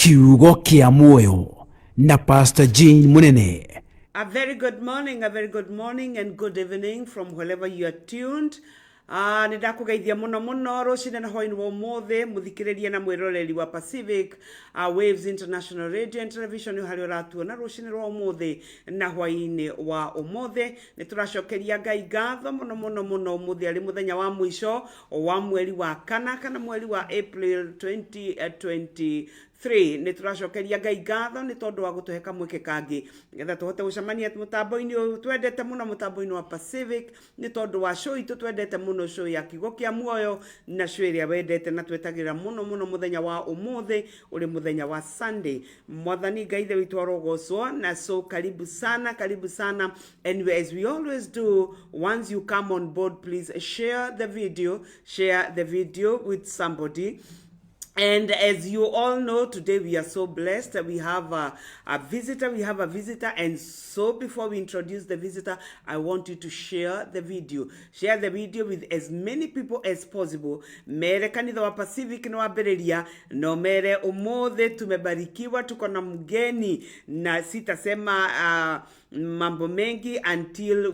Kiugo kia Muoyo na Pastor Jane Munene. A very good morning, and good evening from wherever you are tuned. Nidakugeithia muno rucine na hoini wa mothe muthikiriria na mwiroreri wa Pacific Waves International Radio and Television hari uratuona rucine rwa mothe na hoini wa umothe nituracokeria Ngai ngatho muno umuthi ari muthenya wa mwisho wa mweri wa kana mweri wa April 2023 nituracokeria Ngai ngatho ni tondu wa gutuheka mweke kangi getha tuhote gucemania mutambo-ini twendete muno mutambo-ini wa Pacific ni tondu wa show itu twendete muno show ya Kiugo kia Muoyo na show iria wendete na twetagira muno muthenya wa umuthi uri muthenya wa Sunday. Mwathani Ngai the witu arogocwo na so karibu sana and as we always do, once you come on board, please share the video with somebody. And as you all know, today we are so blessed. We have a visitor. And so before we introduce the visitor, I want you to share the video. Share the video with as many people as possible. Mere kanitha wa Pacific na wabereria. No mere umothe tumebarikiwa tuko na mgeni. Na sitasema mambo mengi until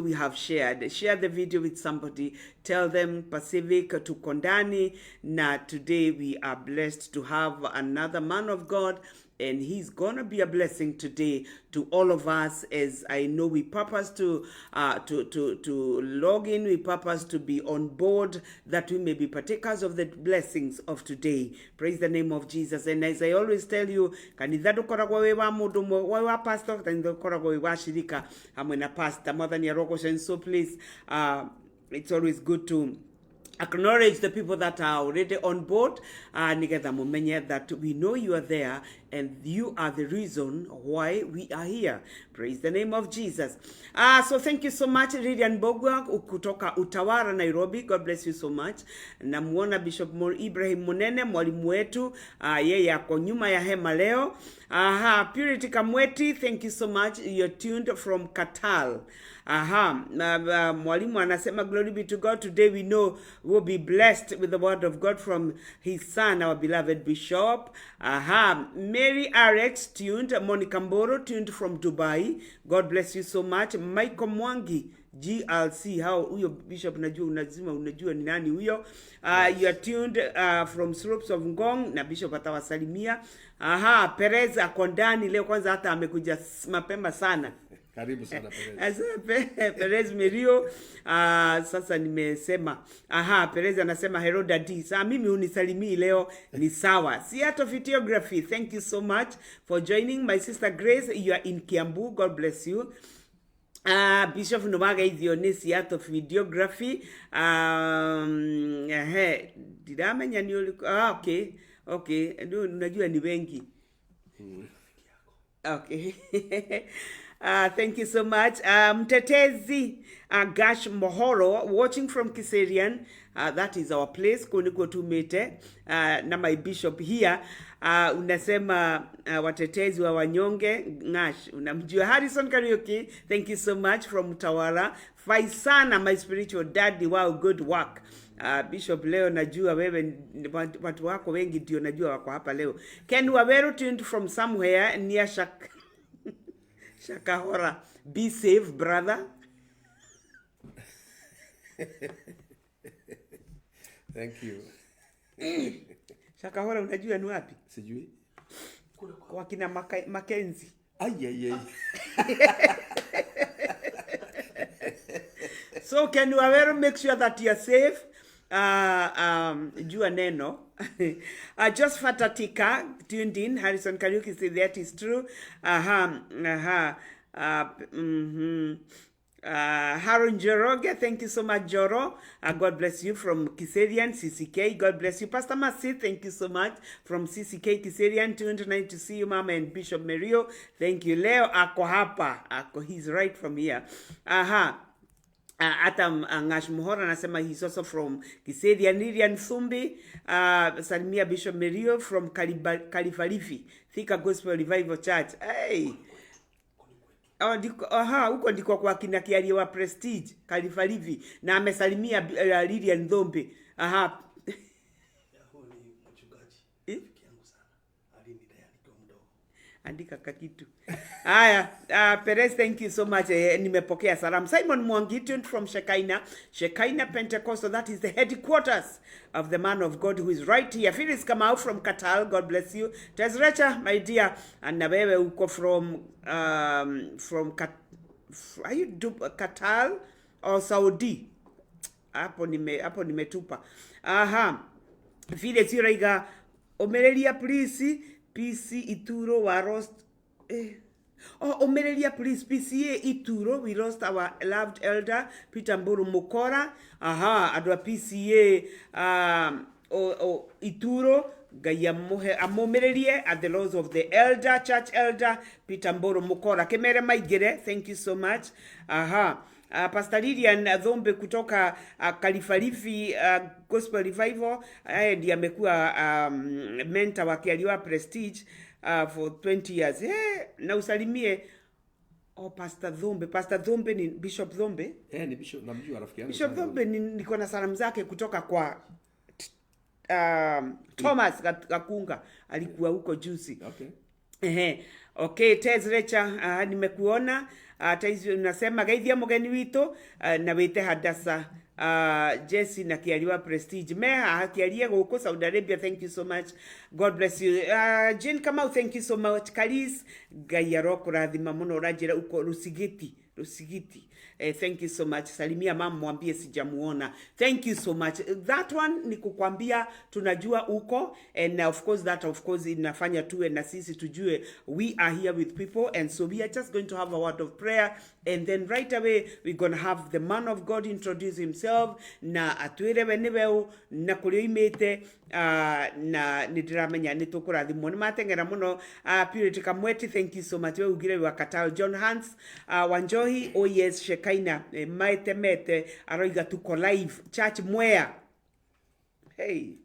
we have shared. Share the video with somebody. Tell them Pacific tuko ndani. Na today we are blessed to have another man of God, and he's gonna be a blessing today to all of us. As I know, we purpose to log in, we purpose to be on board, that we may be partakers of the blessings of today. Praise the name of Jesus. And as I always tell you, kanitha dukoragwo we wa mundu wa pastor, kanitha dukoragwo we wa shirika hamwe na pastor Mwathani arogocwo. And so please, it's always good to acknowledge the people that are already on board. Nigetha mumenye that we know you are there and you are the reason why we are here. Praise the name of Jesus. So thank you so much, Lilian Bogwa kutoka Utawara, Nairobi. God bless you so much. Namuona Bishop Ibrahim Munene, mwalimu wetu. Yeye ako nyuma ya hema leo. Purity Kamweti, thank you so much. You're tuned from Katal. Mwalimu anasema glory be to God. Today we know we'll be blessed with the word of God from his son, our beloved Bishop. Mary RX tuned. Monica Mboro tuned from Dubai. God bless you so much. Michael Mwangi GLC, how huyo Bishop unajua ni nani huyo. You are tuned from Slopes of Ngong na Bishop atawasalimia. Perez akondani leo, kwanza hata amekuja mapema sana. Karibu sana Perez. Perez Meliyio. Sasa nimesema. Perez anasema hello daddy. Sasa mimi unisalimii leo ni sawa. Seattle Videography, thank you so much for joining. My sister Grace, you are in Kiambu. God bless you. Bishop Nomaga idhio ni Seattle Videography. Didamenya ni okay. Unajua ni wengi. Okay. Thank you so much. Mtetezi Gash Mohoro, watching from Kiserian. That is our place. Kuniko tumete. Na my bishop here. Unasema watetezi wa wanyonge Ngash. Unamjua Harrison Karaoke. Thank you so much from Tawara. Faisana, my spiritual daddy. Wow, good work. Bishop leo najua wewe watu wako wengi ndio najua wako hapa leo. Ken Waweru tuned from somewhere near Shakahora. Be safe, brother. Thank you. Shakahora unajua ni wapi? Sijui. Kwa kina Mackenzie. Ai. So can you ever make sure that you are safe? Jua neno. Just Fatatika tuned in. Harrison Kariuki said that is true. Haron Joroge, thank you so much, Joro. God bless you from Kiserian, CCK. God bless you. Pastor Masi, thank you so much from CCK Kiserian. Tuned tonight to see you, Mama, and Bishop Meliyio. Thank you. Leo ako hapa. He's right from here. Ata Ngash Muhora anasema he's also from Kiserian. Lilian Thumbi, salimia Bishop Meliyio from Kalifalifi, Thika Gospel Revival Church. Hey! Huko ndiko kwa kina Kiaria wa Prestige Kalifalifi, na amesalimia Lilian Thumbi. andika kakitu. Haya, Perez, thank you so much. Nimepokea salamu. Simon Mwangi, tuned from Shekinah Pentecostal. That is the headquarters of the man of God who is right here. Phyllis Kamau from Katal, God bless you. Tezrecha, my dear, and nawewe uko from are you Katal or Saudi? Hapo nimetupa. Aha. Phyllis Yuraiga, Omerelia please, PC Ituro wa roast. Omerelia please, PCA Ituro, we lost our loved elder, Peter Mburu Mukora. Aha, adwa PCA Ituro, Gaya Amomerelie at the laws of the elder, church elder, Peter Mburu Mukora. Kemere Maigere, thank you so much. Aha. Pastor Lilian Dhombe kutoka Kalifalifi Gospel Revival, ndiye amekuwa mentor wake aliwa Prestige for 20 years. Na usalimie Pastor Dhombe ni Bishop Dhombe. Ni Bishop, namjua rafiki yangu. Bishop Dhombe niko na salamu zake kutoka kwa Thomas Kakunga, alikuwa huko juzi. Okay. Okay, Tezrecha, nimekuona. Taizi unasema gaithia mugeni wito na wete Hadasa Jesse na kialiwa Prestige meha kialie huko Saudi Arabia. Thank you so much, God bless you. Jane Kamau, thank you so much. Kalis Gayaroko radhima muno rajira uko Rusigiti. Thank you so much. Salimia mama mwambie sijamuona. Thank you so much. That one ni kukwambia tunajua uko, and of course inafanya tuwe na sisi tujue we are here with people, and so we are just going to have a word of prayer, and then right away we're going to have the man of God introduce himself na atwire weneweu na kurio imete na nidiramenya nitukurathimwo ni matengera muno. Purity Kamweti, thank you so much. We ugire wa Katal. John Hans Wanjohi, oh yes, Shekinah mete aroiga tuko live church Mwea. Hey,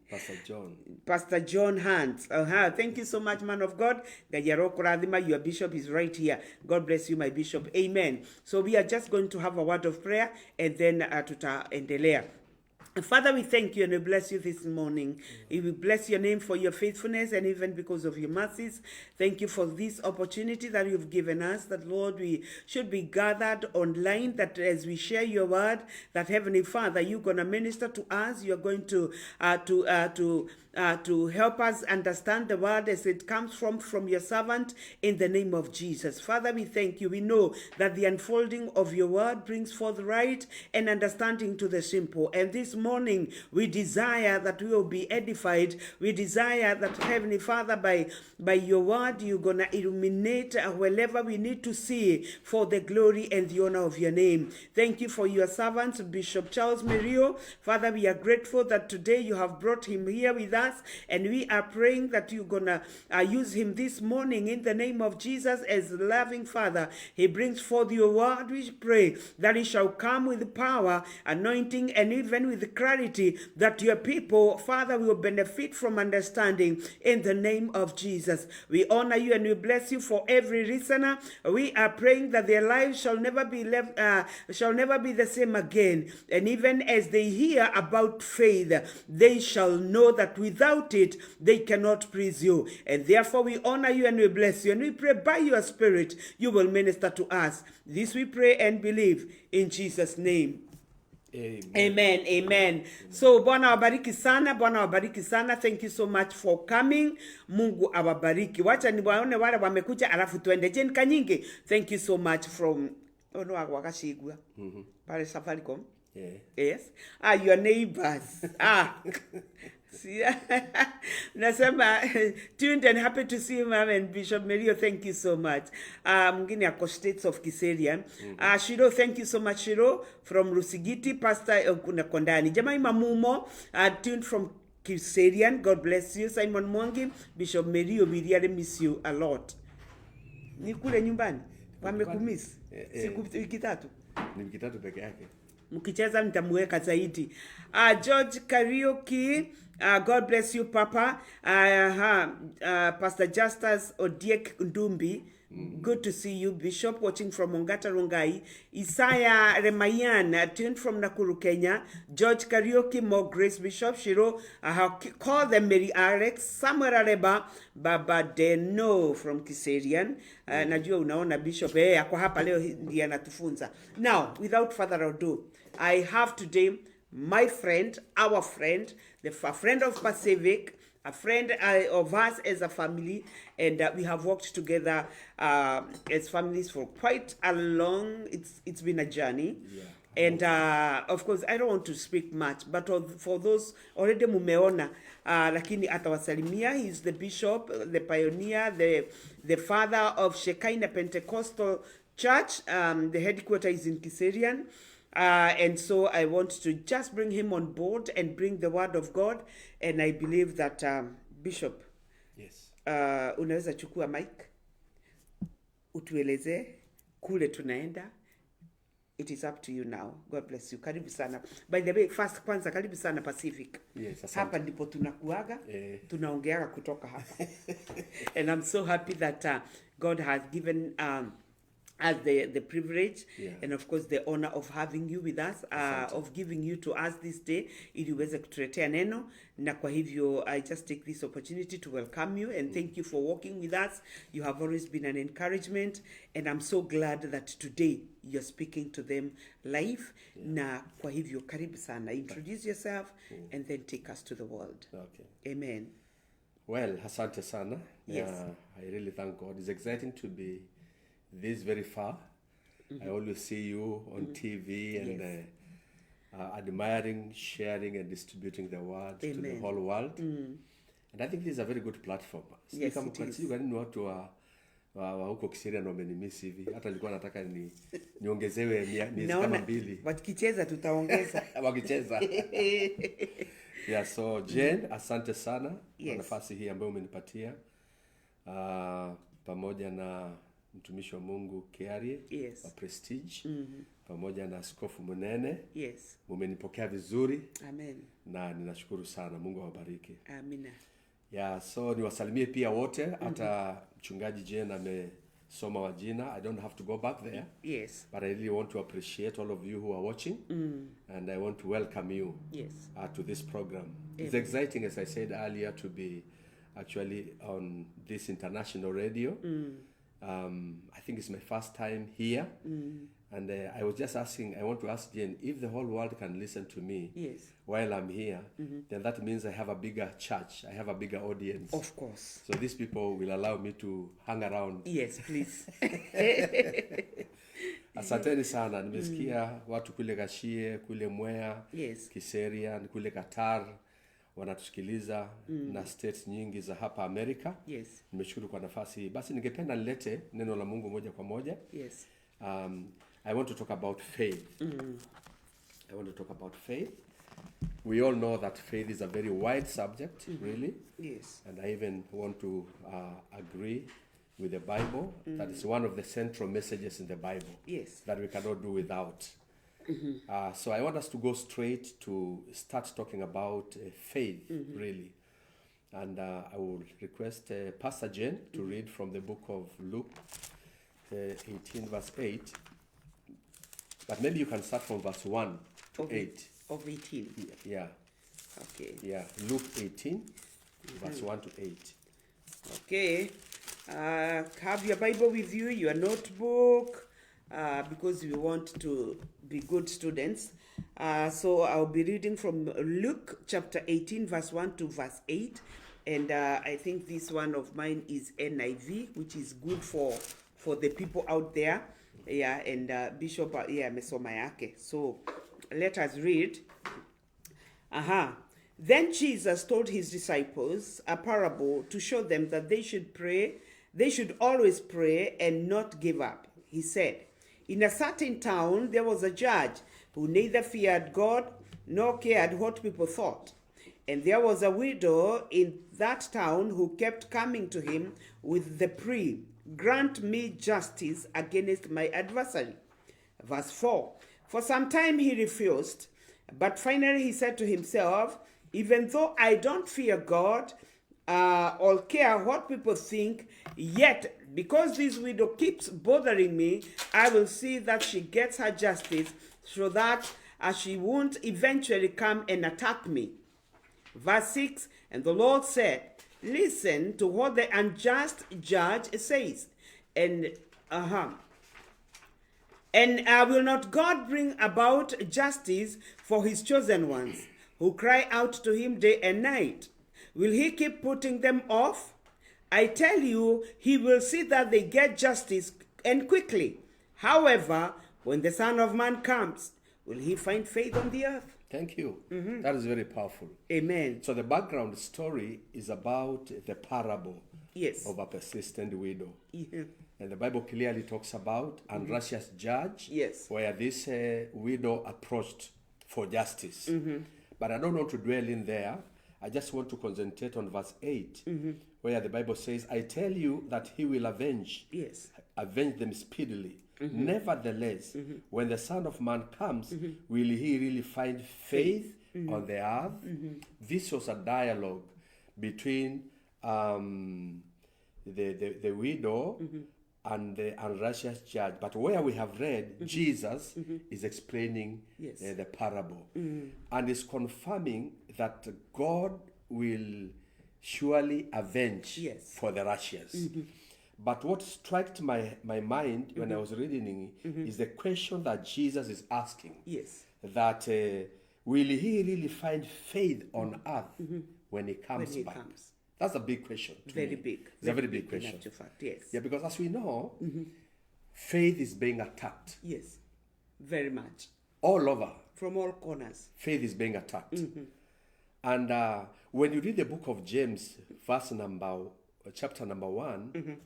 Pastor John Hans. Thank you so much, man of God. Gajaro Kuradhima, your bishop is right here. God bless you, my bishop. Amen. So we are just going to have a word of prayer, and then tutaendelea. Father, we thank you and we bless you this morning. We bless your name for your faithfulness and even because of your mercies. Thank you for this opportunity that you've given us, that, Lord, we should be gathered online, that as we share your word, that, Heavenly Father, you're going to minister to us. You're going to help us understand the word as it comes from your servant in the name of Jesus. Father, we thank you. We know that the unfolding of your word brings forth right and understanding to the simple. And this morning, we desire that we will be edified. We desire that, Heavenly Father, by your word, you're going to illuminate wherever we need to see for the glory and the honor of your name. Thank you for your servant, Bishop Charles Meliyio. Father, we are grateful that today you have brought him here with us, and we are praying that you're going to use him this morning in the name of Jesus as loving Father. He brings forth your word. We pray that it shall come with power, anointing, and even with clarity, that your people, Father, will benefit from understanding in the name of Jesus. We honor you and we bless you for every listener. We are praying that their lives shall never be the same again. And even as they hear about faith, they shall know that without it, they cannot please you. And therefore, we honor you and we bless you. And we pray by your Spirit, you will minister to us. This we pray and believe in Jesus' name. Amen. Amen. So, Bwana wabariki sana. Thank you so much for coming. Mungu awabariki. Wacha niwaone wale wamekuja alafu tuende. Jane Kanyingi, thank you so much from wakashigwa. Pale Safaricom. Yeah. Yes. Your neighbors. Nasema tuned and happy to see you, Ma'am, and Bishop Meliyio, thank you so much. Mwingine ako States of Kiseria. Shiro, thank you so much, Shiro, from Rusigiti. Pastor Kondani. Jamai Mamumo, tuned from Kiserian. God bless you. Simon Mwangi, Bishop Meliyio, we really miss you a lot. Ni kule nyumbani? Wamekumiss? Siku wiki tatu? Ni wiki tatu peke yake. Mkicheza nitamuweka zaidi. George Karaoke, God bless you, Papa. Pastor Justus Odiek Ndumbi. Good to see you, Bishop, watching from Ongata Rongai. Isaiah Remayan, tuned from Nakuru, Kenya. George Karaoke, more grace, Bishop Shiro. I have called them Mary Alex, Samuel Areba, Baba Deno from Kiserian. Najua unaona Bishop, ako hapa leo ndiye anatufunza. Now, without further ado, I have today my friend, our friend, a friend of Pacific, a friend of us as a family, and we have worked together as families for quite a long. It's been a journey, and of course I don't want to speak much, but for those already mumeona, lakini atawasalimia. He's the bishop, the pioneer, the father of Shekinah Pentecostal Church. The headquarters is in Kiserian. And so I want to just bring him on board and bring the word of God. And I believe that, Bishop, Yes. Unaweza chukua mic, utueleze kule tunaenda. It is up to you now. God bless you. Karibu sana. By the way, first kwanza karibu sana Pacific. Yes, asante. Hapa ndipo tunakuaga, tunaongeaga kutoka hapa. And I'm so happy that God has given as the privilege and of course the honor of having you with us, of giving you to us this day ili uweze kutuletea neno, na kwa hivyo I just take this opportunity to welcome you and thank you for walking with us. You have always been an encouragement, and I'm so glad that today you're speaking to them live. Na kwa hivyo karibu sana. Introduce yourself and then take us to the world. Okay. Amen. Well, asante sana. Yes. I really thank God. It's exciting to be this very far. I always see you on TV and admiring, sharing, and distributing the word to the whole world. And I think this is a very good platform. Yes, it is. Sijui kwa nini watu wa huko Kiserian wamenimisi hivi. Hata nilikuwa nataka niongezewe miezi kama 2. Wakicheza tutaongeza. Wakicheza. Yeah, so Jane, asante sana kwa nafasi hii ambayo umenipatia. Pamoja na mtumishi wa Mungu Kiarie wa Prestige, pamoja na Askofu Munene. Mumenipokea vizuri. Amen. Na ninashukuru sana. Mungu awabariki. Amina. Yeah, so niwasalimie pia wote, hata mchungaji Jane amesoma wa jina. I don't have to go back there. Yes. But I really want to appreciate all of you who are watching. And I want to welcome you to this program. It's exciting, as I said earlier, to be actually on this international radio. I think it's my first time here. And I was just asking, I want to ask Jane, if the whole world can listen to me while I'm here, then that means I have a bigger church. I have a bigger audience. Of course. So these people will allow me to hang around. Yes, please. Asanteni sana. Nimesikia watu kule Gashie, kule Mwea, Kiserian, kule Qatar wanatusikiliza na states nyingi za hapa Amerika. Nimeshukuru kwa nafasi hii. Basi ningependa nilete neno la Mungu moja kwa moja. I want to talk about faith. I want to talk about faith. We all know that faith is a very wide subject, really. And I even want to agree with the Bible that it's one of the central messages in the Bible that we cannot do without. So I want us to go straight to start talking about faith, really. And I will request Pastor Jane to read from the book of Luke 18 verse 8. But maybe you can start from verse 1 to 8. Of 18? Yeah. Okay. Yeah, Luke 18 verse 1 to 8. Okay. Have your Bible with you, your notebook, because we want to be good students. So I'll be reading from Luke chapter 18 verse 1 to verse 8. And I think this one of mine is NIV, which is good for the people out there. Yeah, and Bishop, mesoma yake. So let us read. Then Jesus told his disciples a parable to show them that they should pray. They should always pray and not give up. He said, in a certain town there was a judge who neither feared God nor cared what people thought. And there was a widow in that town who kept coming to him with the plea, grant me justice against my adversary. Verse 4, for some time he refused, but finally he said to himself, Even though I don't fear God or care what people think, yet because this widow keeps bothering me, I will see that she gets her justice so that she won't eventually come and attack me. Verse 6, and the Lord said, listen to what the unjust judge says. And will not God bring about justice for his chosen ones, who cry out to him day and night? Will he keep putting them off? I tell you, he will see that they get justice, and quickly. However, when the Son of Man comes, will he find faith on the earth? Thank you. That is very powerful. Amen. So the background story is about the parable of a persistent widow. Yeah. And the Bible clearly talks about unrighteous judge, where this widow approached for justice. But I don't want to dwell in there. I just want to concentrate on verse 8, where the Bible says, I tell you that he will avenge them speedily. Nevertheless, when the Son of Man comes, will he really find faith on the earth? This was a dialogue between the widow and the unrighteous judge. But where we have read, Jesus is explaining the parable. And is confirming that God will surely avenge for the righteous. But what struck my mind when I was reading is the question that Jesus is asking. That will he really find faith on earth when he comes back? That's a big question. Very big. It's a very big question. Fact, yes. Yeah, because as we know, faith is being attacked. Yes, very much. All over. From all corners. Faith is being attacked. And when you read the book of James, chapter number 1,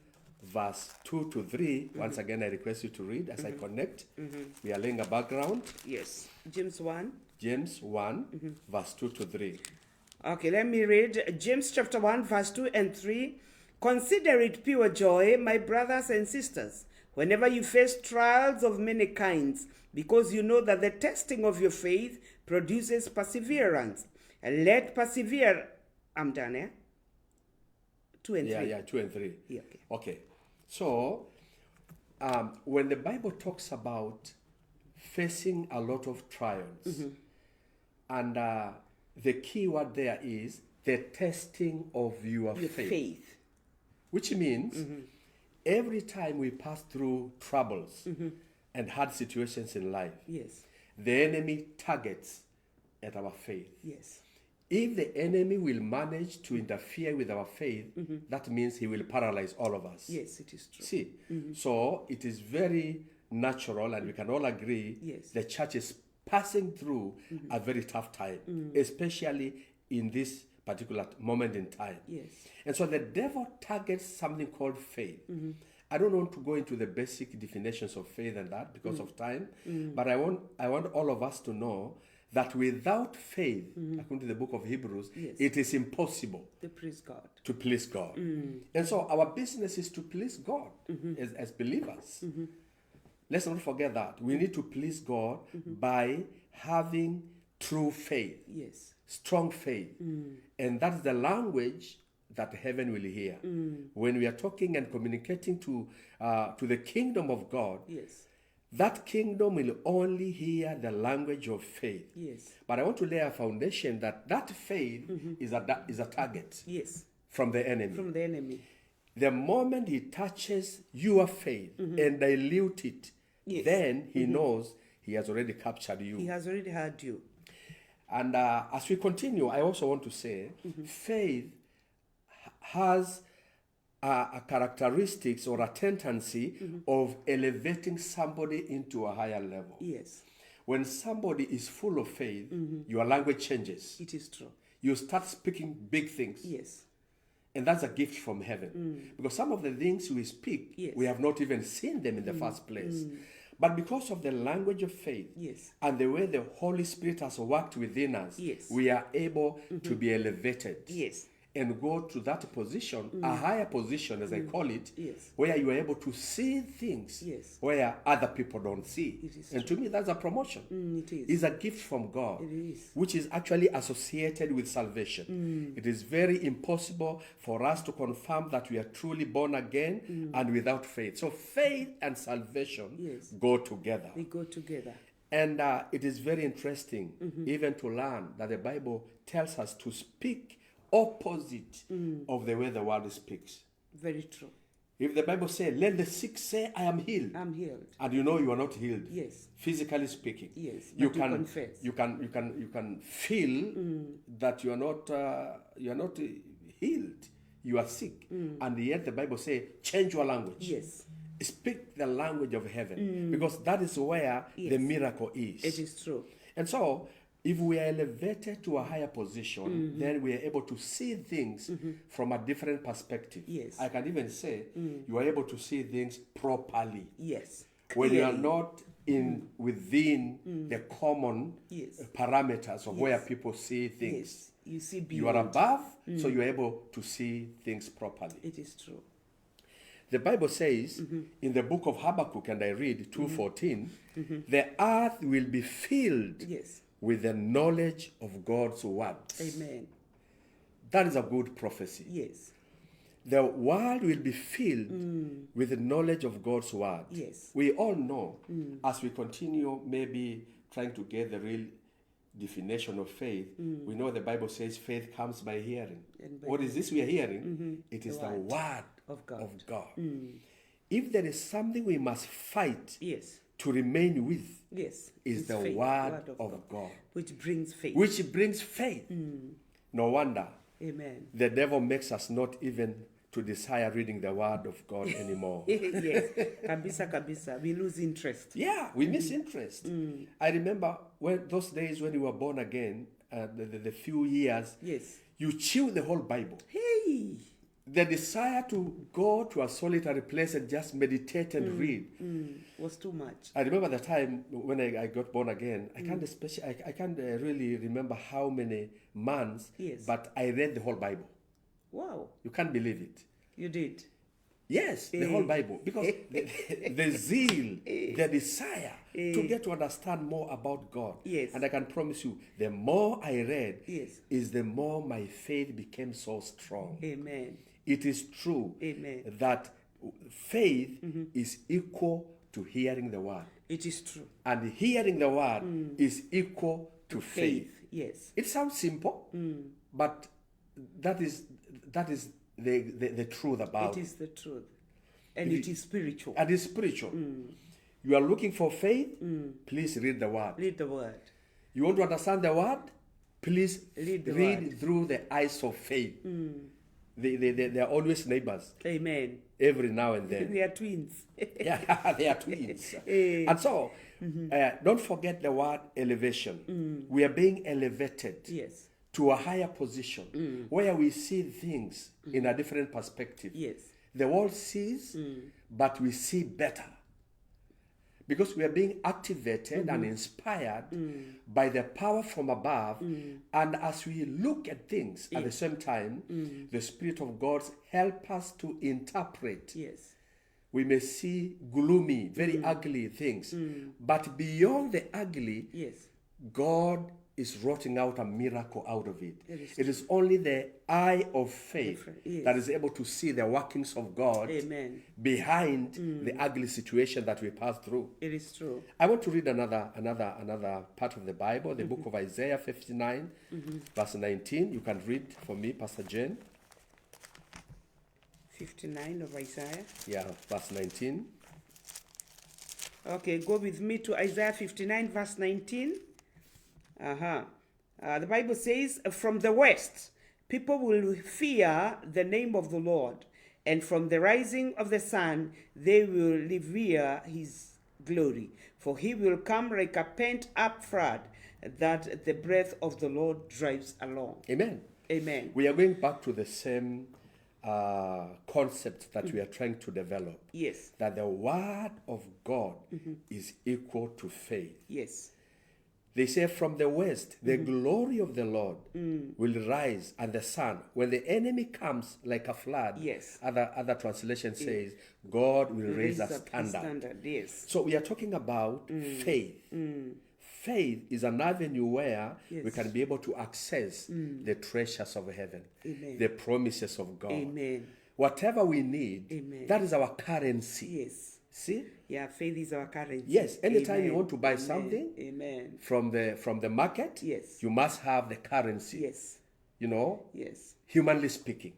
verse 2 to 3, once again I request you to read as I connect. We are laying a background. Yes. James 1. James 1, verse 2 to 3. Okay, let me read James chapter 1, verse 2 and 3. Consider it pure joy, my brothers and sisters, whenever you face trials of many kinds, because you know that the testing of your faith produces perseverance. And let persevere. I'm done, eh? 2 and 3. Yeah, 2 and 3. Yeah, okay. So, when the Bible talks about facing a lot of trials, and the key word there is the testing of your faith. Which means every time we pass through troubles and hard situations in life, the enemy targets at our faith. If the enemy will manage to interfere with our faith, that means he will paralyze all of us. Yes, it is true. See, so it is very natural, and we can all agree, the church is passing through a very tough time, especially in this particular moment in time. And so the devil targets something called faith. I don't want to go into the basic definitions of faith and that because of time, but I want all of us to know that without faith, according to the book of Hebrews, it is impossible to please God. To please God. And so our business is to please God as believers. Let's not forget that. We need to please God by having true faith. Strong faith. And that's the language that heaven will hear. When we are talking and communicating to the kingdom of God, that kingdom will only hear the language of faith. But I want to lay a foundation that faith is a target from the enemy. From the enemy. The moment he touches your faith and dilute it, then he knows he has already captured you. He has already had you. And as we continue, I also want to say faith has a characteristics or a tendency of elevating somebody into a higher level. When somebody is full of faith, your language changes. It is true. You start speaking big things. And that's a gift from heaven. Because some of the things we speak, we have not even seen them in the first place. But because of the language of faith and the way the Holy Spirit has worked within us, we are able to be elevated. and go to that position, a higher position, as I call it, Yes. where you are able to see things Yes. where other people don't see. It is And to me, that's a promotion. It is. It's a gift from God, It is. which is actually associated with salvation. It is very impossible for us to confirm that we are truly born again and without faith. So faith and salvation Yes. go together. They go together. And it is very interesting even to learn that the Bible tells us to speak opposite of the way the world speaks. Very true. If the Bible says, let the sick say, I am healed. I'm healed. And you know you are not healed. Yes. Physically speaking. Yes. You But you can confess. you can feel that you are not healed. You are sick. And yet the Bible says, change your language. Yes. Speak the language of heaven. Because that is where the miracle is. It is true. And so, if we are elevated to a higher position, then we are able to see things from a different perspective. Yes. I can even say you are able to see things properly. Yes. When you are Clearly. not within the common Yes. parameters of where people see things. Yes. You see beyond. You are above, so you are able to see things properly. It is true. The Bible says in the book of Habakkuk, and I read 2:14, the earth will be filled Yes. with the knowledge of God's words. Amen. That is a good prophecy. Yes. The world will be filled with the knowledge of God's word. Yes. We all know, as we continue maybe trying to get the real definition of faith, we know the Bible says faith comes by hearing. And by What is this we are hearing? It is the word of God. of God. If there is something we must fight Yes. to remain with, Yes. is It's the faith, word of God, which brings faith. which brings faith. No wonder Amen. the devil makes us not even to desire reading the word of God anymore. Yes. Kabisa, kabisa. We lose interest. Yeah, we miss interest. I remember when those days when you were born again, the few years, Yes. you chew the whole Bible. Hey. The desire to go to a solitary place and just meditate and read. Was too much. I remember the time when I got born again. I can't really remember how many months, Yes. but I read the whole Bible. Wow. You can't believe it. You did. Yes, the whole Bible. Because the zeal, the desire to get to understand more about God. Yes. And I can promise you, the more I read, Yes. is the more my faith became so strong. Amen. It is true Amen. that faith is equal to hearing the word. It is true. And hearing the word is equal to faith. Yes. It sounds simple, but that is the truth about It is the truth. And it is spiritual. And it's spiritual. You are looking for faith, please read the word. Read the word. You want to understand the word, please Read the word. through the eyes of faith. They are always neighbors. Amen. Every now and then. They are twins. Yeah, they are twins. And so, don't forget the word elevation. We are being elevated Yes. to a higher position where we see things in a different perspective. Yes. The world sees, but we see better. Because we are being activated and inspired by the power from above. And as we look at things at the same time, the Spirit of God help us to interpret. Yes. We may see gloomy, very ugly things. But beyond the ugly, Yes. God is rotting out a miracle out of it. It It is only the eye of faith Yes. that is able to see the workings of God Amen. behind the ugly situation that we pass through. It is true. I want to read another part of the Bible, the book of Isaiah 59, verse 19. You can read for me, Pastor Jane. 59 of Isaiah. Yeah, verse 19. Okay, go with me to Isaiah 59, verse 19. The Bible says, from the west, people will fear the name of the Lord, and from the rising of the sun, they will revere his glory. For he will come like a pent-up flood that the breath of the Lord drives along. Amen. Amen. We are going back to the same concept that we are trying to develop. Yes. That the word of God is equal to faith. Yes. They say from the west, the glory of the Lord will rise, and the sun. When the enemy comes like a flood, Yes. other translation says, God will raise a standard. Yes. So we are talking about faith. Faith is an avenue where we can be able to access the treasures of heaven, Amen. the promises of God. Amen. Whatever we need, Amen. that is our currency. Yes. See? Yeah, faith is our currency. Yes, anytime Amen. you want to buy Amen. something Amen. from the market, Yes. you must have the currency. Yes. You know, Yes. humanly speaking,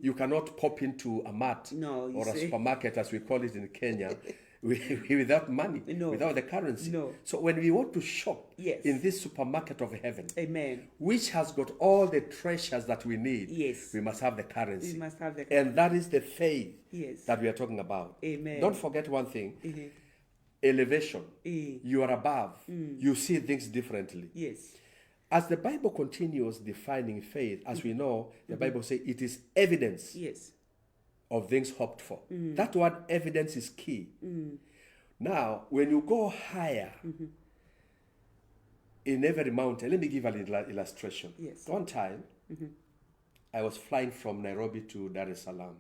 you cannot pop into a mart or a say. supermarket, as we call it in Kenya, without money, No. without the currency. No. So when we want to shop Yes. in this supermarket of heaven, Amen. which has got all the treasures that we need, Yes. we must have the currency. We must have the And that is the faith Yes. that we are talking about. Amen. Don't forget one thing. Mhm. Elevation. Eh. You are above. You see things differently. Yes. As the Bible continues defining faith, as we know, the Bible says it is evidence Yes. of things hoped for. That word evidence is key. Now, when you go higher in every mountain, let me give an illustration. Yes. One time, I was flying from Nairobi to Dar es Salaam.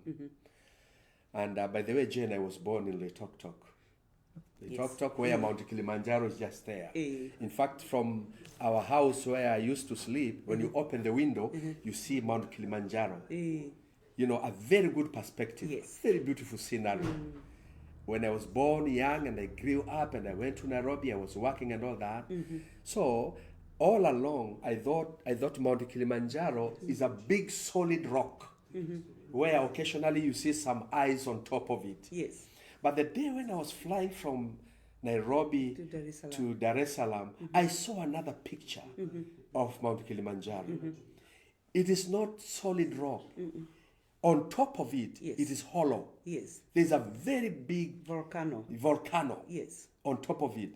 And by the way, Jane, I was born in Loitoktok. Loitoktok, where Mount Kilimanjaro is just there. In fact, from our house where I used to sleep, when you open the window, you see Mount Kilimanjaro. You know, a very good perspective. Yes. Very beautiful scenery. When I was born young and I grew up and I went to Nairobi, I was working and all that. So all along, I thought Mount Kilimanjaro is a big solid rock where occasionally you see some eyes on top of it. Yes. But the day when I was flying from Nairobi to Dar es Salaam, I saw another picture of Mount Kilimanjaro. It is not solid rock. On top of it, Yes. it is hollow. Yes. There's a very big Volcano. Yes. on top of it.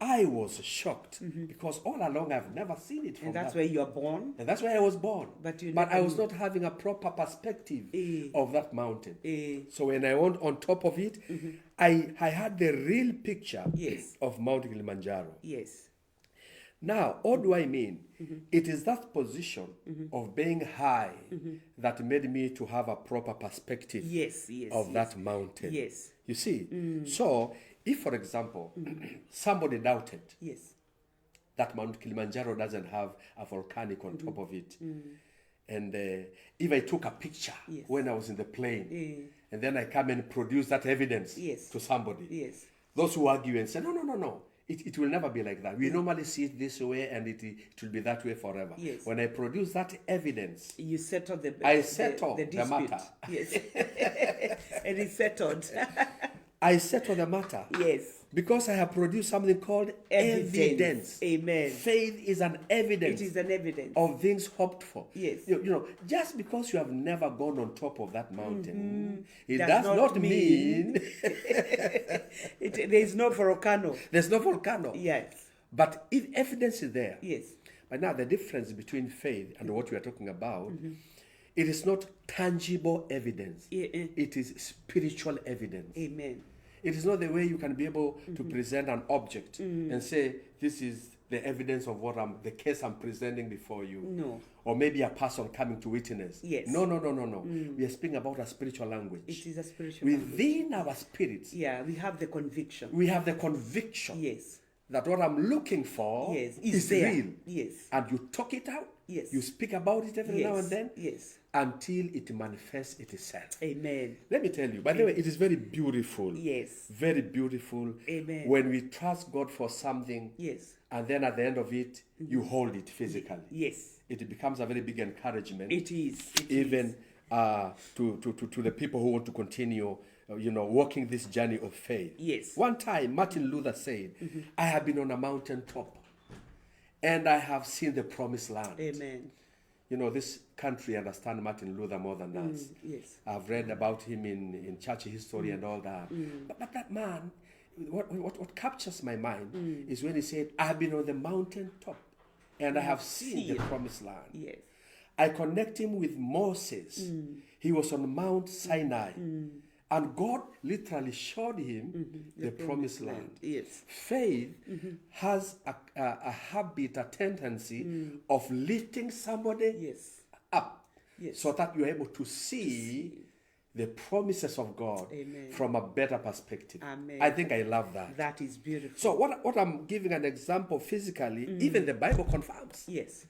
I was shocked because all along I've never seen it from And that's that. where you are born. And that's where I was born. But I was not having a proper perspective of that mountain. So when I went on top of it, I had the real picture Yes. of Mount Kilimanjaro. Yes. Now, what do I mean? It is that position of being high that made me to have a proper perspective Yes. Yes. of that mountain. Yes. You see? So, if, for example, somebody doubted Yes. that Mount Kilimanjaro doesn't have a volcanic on top of it, and if I took a picture Yes. when I was in the plane, and then I come and produce that evidence Yes. to somebody, Yes. those who argue and say, no. It will never be like that. We normally see it this way and it will be that way forever. Yes. When I produce that evidence, You settled the I settle the the dispute. matter. Yes. And it's settled. I settle the matter. Yes. Because I have produced something called evidence. Amen. Faith is an evidence. It is an evidence. Of things hoped for. Yes. You know, just because you have never gone on top of that mountain, it Does does not mean there is no volcano. there's no volcano. Yes. But if evidence is there, Yes. but now the difference between faith and what we are talking about, it is not tangible evidence. It is spiritual evidence. Amen. It is not the way you can be able to present an object and say, this is the evidence of the case I'm presenting before you. No. Or maybe a person coming to witness. Yes. No. We are speaking about a spiritual language. It is a spiritual language. Within our spirits, Yeah, we have the conviction. we have the conviction Yes. that what I'm looking for Yes. is there. real. Yes. And you talk it out. Yes. You speak about it every now Yes. and then Yes. until it manifests itself. Amen. Let me tell you, by the way, it is very beautiful. Yes. Very beautiful. Amen. When we trust God for something, Yes. and then at the end of it, you hold it physically. Yes. It becomes a very big encouragement. It is. Even to the people who want to continue, walking this journey of faith. Yes. One time, Martin Luther said, I have been on a mountain top, and I have seen the promised land. Amen. This country understands Martin Luther more than us. Yes. I've read about him in church history and all that. But that man, what captures my mind is when he said, I have been on the mountain top and I have seen the promised land. Yes. I connect him with Moses. He was on Mount Sinai. And God literally showed him the promised land. Yes. Faith has a habit, a tendency of lifting somebody up so that you're able to see the promises of God from a better perspective. Amen. I think I love that. That is beautiful. So what I'm giving an example physically, even the Bible confirms. Yes.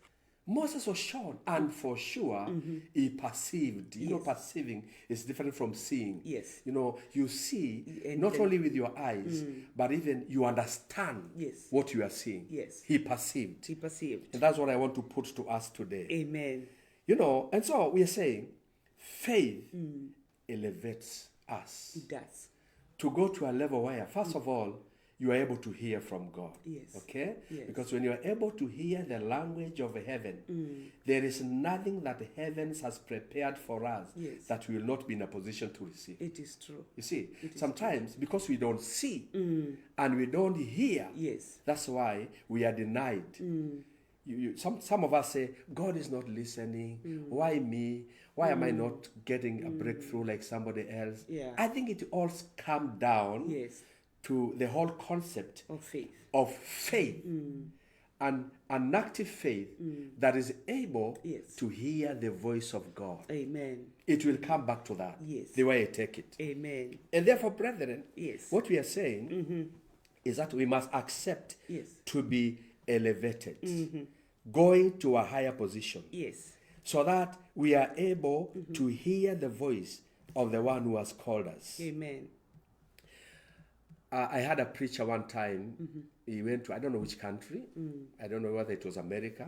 Moses was shown, and for sure, he perceived. You know, perceiving is different from seeing. Yes. You know, you see not only with your eyes, but even you understand what you are seeing. Yes. He perceived. He perceived. And that's what I want to put to us today. Amen. You know, and so we are saying faith elevates us. It does. To go to a level where, first of all, you are able to hear from God. Yes. Okay? Yes. Because when you are able to hear the language of heaven, there is nothing that heavens has prepared for us that we will not be in a position to receive. It is true. You see, sometimes because we don't see and we don't hear, that's why we are denied. Some of us say, God is not listening. Why me? Why am I not getting a breakthrough like somebody else? Yeah. I think it all comes down to the whole concept of faith. And an active faith that is able to hear the voice of God. Amen. It will come back to that, the way I take it. Amen. And therefore, brethren, what we are saying is that we must accept to be elevated, going to a higher position, so that we are able to hear the voice of the one who has called us. Amen. I had a preacher one time. He went to, I don't know which country. I don't know whether it was America.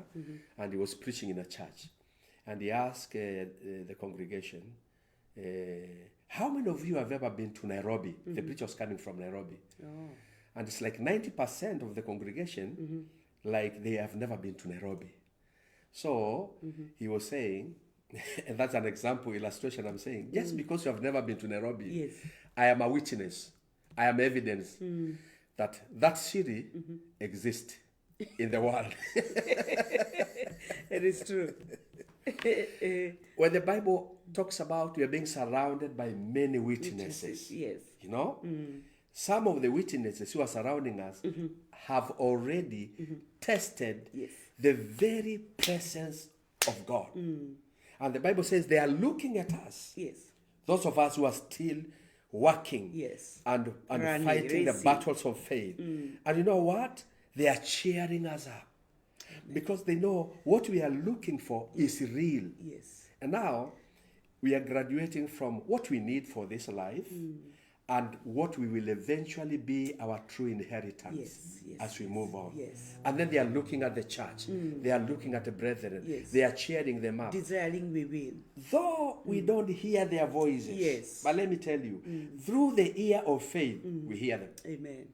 And he was preaching in a church. And he asked the congregation, how many of you have ever been to Nairobi? The preacher was coming from Nairobi. And it's like 90% of the congregation, like they have never been to Nairobi. So he was saying, and that's an example, illustration I'm saying, just because you have never been to Nairobi, I am a witness. I am evidence that that city exists in the world. It is true. When the Bible talks about we are being surrounded by many witnesses, you know, some of the witnesses who are surrounding us have already tested the very presence of God. And the Bible says they are looking at us. Those of us who are still working and running, fighting the battles of faith. And you know what? They are cheering us up. Because they know what we are looking for is real. And now we are graduating from what we need for this life and what we will eventually be our true inheritance as we move on. And then they are looking at the church. They are looking at the brethren. They are cheering them up. Desiring we will. Though we don't hear their voices. But let me tell you, through the ear of faith, we hear them. Amen.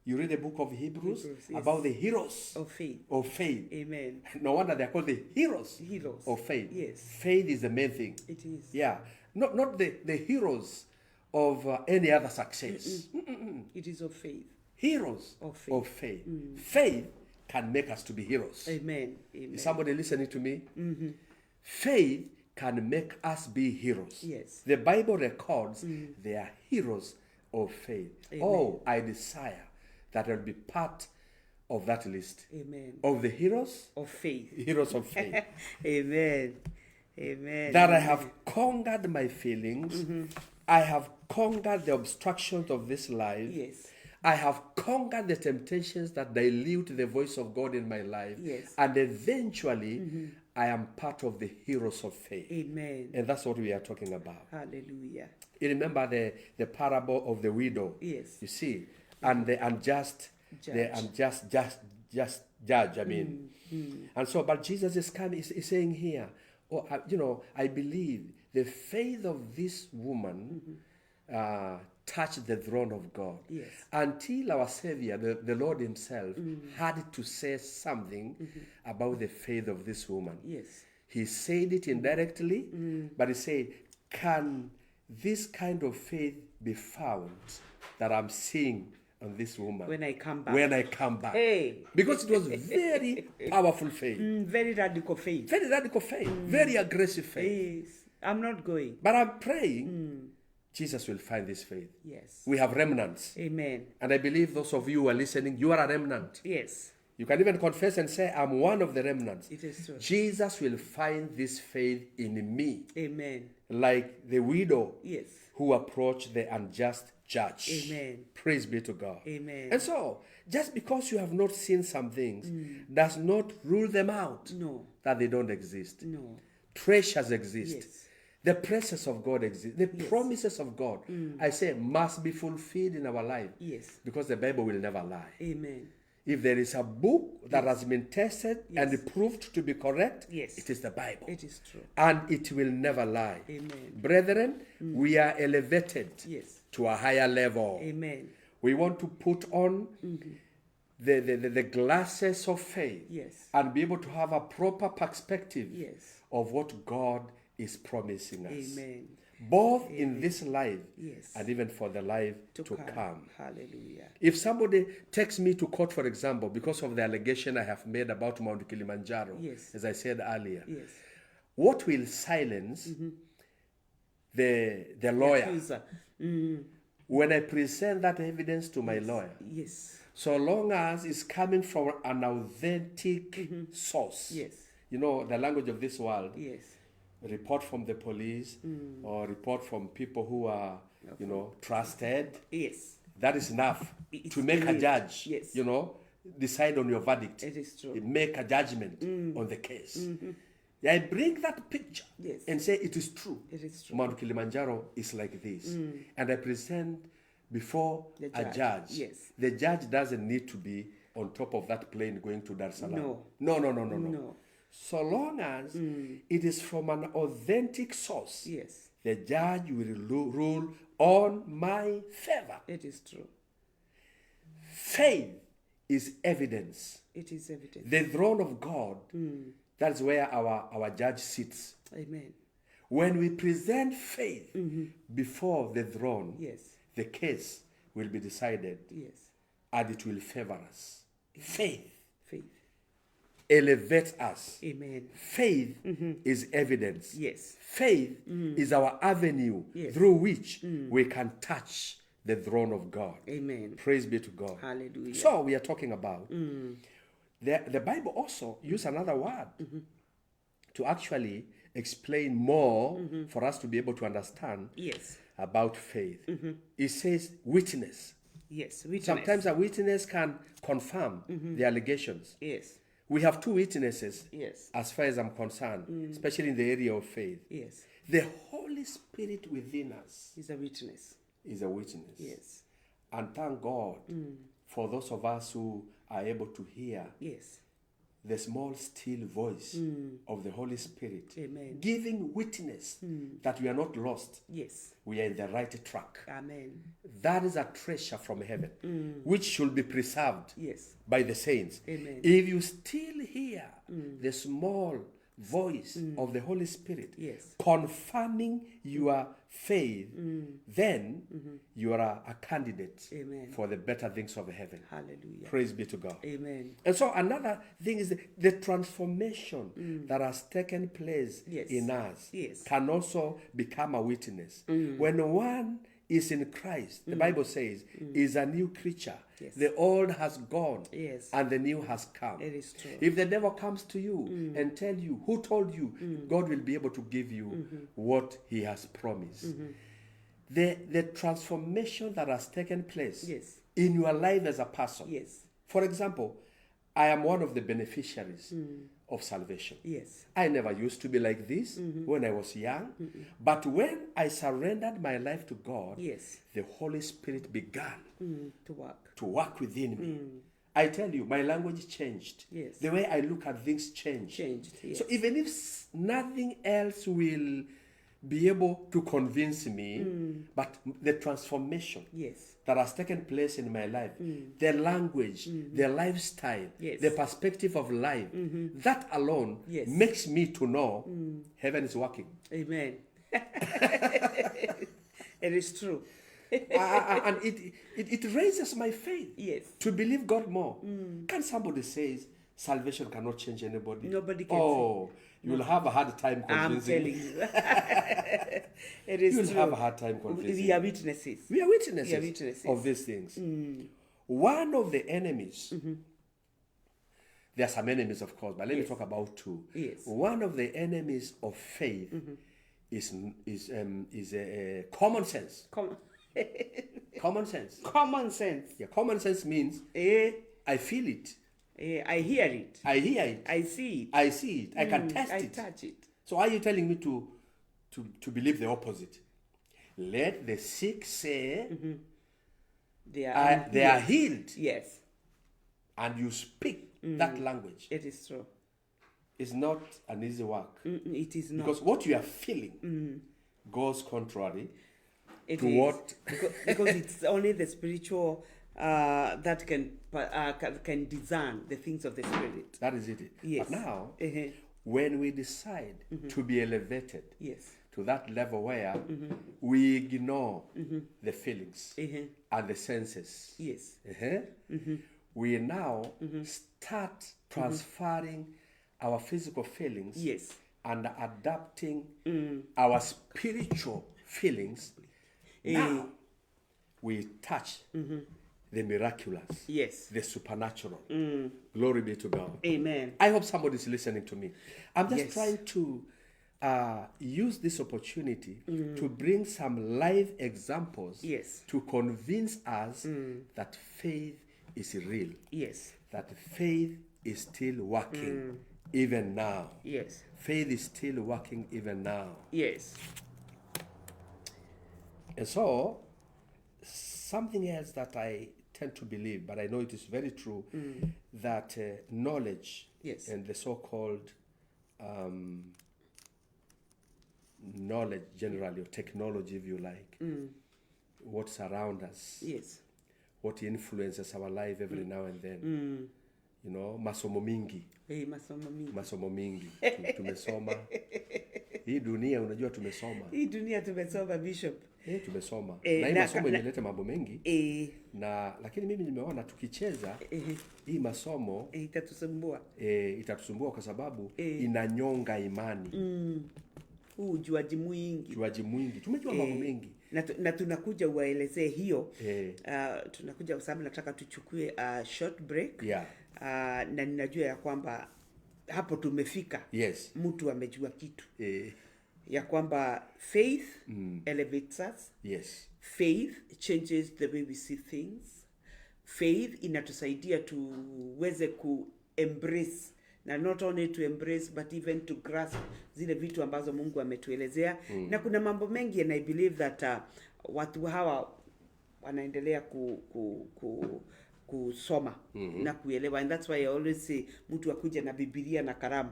You read the book of Hebrews about the heroes of faith. Amen. No wonder they're called the heroes of faith. Faith is the main thing. It is. Yeah. Not the heroes of any other success. It is of faith. Heroes of faith. Faith can make us to be heroes. Amen. Is somebody listening to me? Faith can make us be heroes. The Bible records they are heroes of faith. Amen. Oh, I desire that I'll be part of that list. Amen. Of the heroes of faith. Heroes of faith. Amen. Amen. That I have conquered my feelings. I have conquered the obstructions of this life. I have conquered the temptations that dilute the voice of God in my life. And eventually, I am part of the heroes of faith. Amen. And that's what we are talking about. Hallelujah. You remember the parable of the widow? You see, and the unjust judge, I mean. And so, but Jesus is coming, is saying here, I believe the faith of this woman touched the throne of God. Until our Savior, the Lord himself, had to say something about the faith of this woman. He said it indirectly, but he said, can this kind of faith be found that I'm seeing on this woman when I come back? Hey. Because it was very powerful faith. Very radical faith. Very radical faith. Very aggressive faith. I'm not going. But I'm praying Jesus will find this faith. Yes. We have remnants. Amen. And I believe those of you who are listening, you are a remnant. Yes. You can even confess and say, I'm one of the remnants. It is true. Jesus will find this faith in me. Amen. Like the widow Yes. who approached the unjust judge. Amen. Praise be to God. Amen. And so, just because you have not seen some things does not rule them out. No. That they don't exist. No. Treasures exist. Yes. The presence of God exists. The promises of God, I say, must be fulfilled in our life. Yes. Because the Bible will never lie. Amen. If there is a book that has been tested and proved to be correct, it is the Bible. It is true. And it will never lie. Amen. Brethren, we are elevated to a higher level. Amen. We want to put on the glasses of faith and be able to have a proper perspective of what God is promising us. Amen. Both in this life and even for the life to come. Hallelujah. If somebody takes me to court, for example, because of the allegation I have made about Mount Kilimanjaro, as I said earlier, what will silence the lawyer when I present that evidence to my lawyer? Yes. So long as it's coming from an authentic source. Yes. You know, the language of this world. Yes. Report from the police or report from people who are, trusted. Yes. That is enough to make a judge, decide on your verdict. It is true. Make a judgment on the case. I bring that picture and say it is true. It is true. Mount Kilimanjaro is like this. And I present before a judge. Yes. The judge doesn't need to be on top of that plane going to Dar es Salaam. No. So long as it is from an authentic source, the judge will rule on my favor. It is true. Faith is evidence. It is evidence. The throne of God, that's where our judge sits. Amen. When we present faith before the throne, the case will be decided and it will favor us. Faith elevates us. Amen. Faith is evidence. Yes. Faith is our avenue through which we can touch the throne of God. Amen. Praise be to God. Hallelujah. So we are talking about the Bible also use another word to actually explain more for us to be able to understand about faith. It says witness. Yes, witness. Sometimes a witness can confirm the allegations. Yes. We have two witnesses, as far as I'm concerned, especially in the area of faith. Yes. The Holy Spirit within us is a witness. Is a witness. Yes. And thank God for those of us who are able to hear the small, still voice of the Holy Spirit. Amen. Giving witness that we are not lost. Yes. We are in the right track. Amen. That is a treasure from heaven, which should be preserved by the saints. Amen. If you still hear the small voice of the Holy Spirit confirming your faith, then you are a candidate for the better things of heaven. Hallelujah. Praise be to God. Amen. And so another thing is the transformation that has taken place in us can also become a witness. When one is in Christ, the Bible says, is a new creature. The old has gone and the new has come. It is true. If the devil comes to you and tell you, who told you, God will be able to give you what he has promised. The transformation that has taken place in your life as a person. For example, I am one of the beneficiaries of salvation. I never used to be like this when I was young. But when I surrendered my life to God, the Holy Spirit began to work within me. I tell you, my language changed. The way I look at things changed. So even if nothing else will be able to convince me, but the transformation that has taken place in my life, the language, the lifestyle, the perspective of life, that alone makes me to know heaven is working. Amen. It is true. And it raises my faith to believe God more. Can somebody say salvation cannot change anybody? Nobody can. Oh, You'll have a hard time convincing. I'm telling you. It is You'll true. have a hard time convincing. We are witnesses. We are witnesses, We are witnesses of these things. One of the enemies, there are some enemies, of course, but let me talk about two. Yes. One of the enemies of faith is common sense. Common sense. Common sense. Yeah, common sense means I feel it. I hear it. I hear it. I see it. I see it. I can test it. I touch it. So are you telling me to believe the opposite? Let the sick say they are healed. Yes. And you speak that language. It is true. It's not an easy work. It is not. Because what you are feeling goes contrary it to is. what... because it's only the spiritual that can discern the things of the spirit. That is it. Yes. But now, when we decide to be elevated to that level where we ignore the feelings and the senses, we now start transferring our physical feelings and adapting our spiritual feelings. Now we touch the miraculous, the supernatural. Glory be to God. Amen. I hope somebody is listening to me. I'm just trying to use this opportunity to bring some live examples to convince us that faith is real. Yes. That faith is still working even now. Yes. Faith is still working even now. Yes. And so, something else that I tend to believe, but I know it is very true, that knowledge and the so-called knowledge generally, or technology if you like, what's around us, what influences our life every now and then. You know, masomo mingi. Masomo mingi. Tumesoma. Hii dunia unajua tumesoma. Hii dunia tumesoma, Bishop. Tumesoma. Na hii masomo imeleta mambo mengi. Na lakini mimi nimeona tukicheza hii masomo itatusumbua. Itatusumbua kwa sababu inanyonga imani. Ujuaji mwingi. Ujuaji mwingi. Tumejua mambo mengi. Na tunakuja uwaelezee hiyo. Tunakuja kwa sababu nataka tuchukue short break. Na ninajua ya kwamba hapo tumefika. Mtu amejua kitu. Ya kwamba faith elevates us. Faith changes the way we see things. Faith inatusaidia tuweze ku-embrace, na not only to embrace but even to grasp zile vitu ambazo Mungu ametuelezea. Na kuna mambo mengi, and I believe that watu hawa wanaendelea kusoma na kuelewa, and that's why I always say mtu akuje na Biblia na kalamu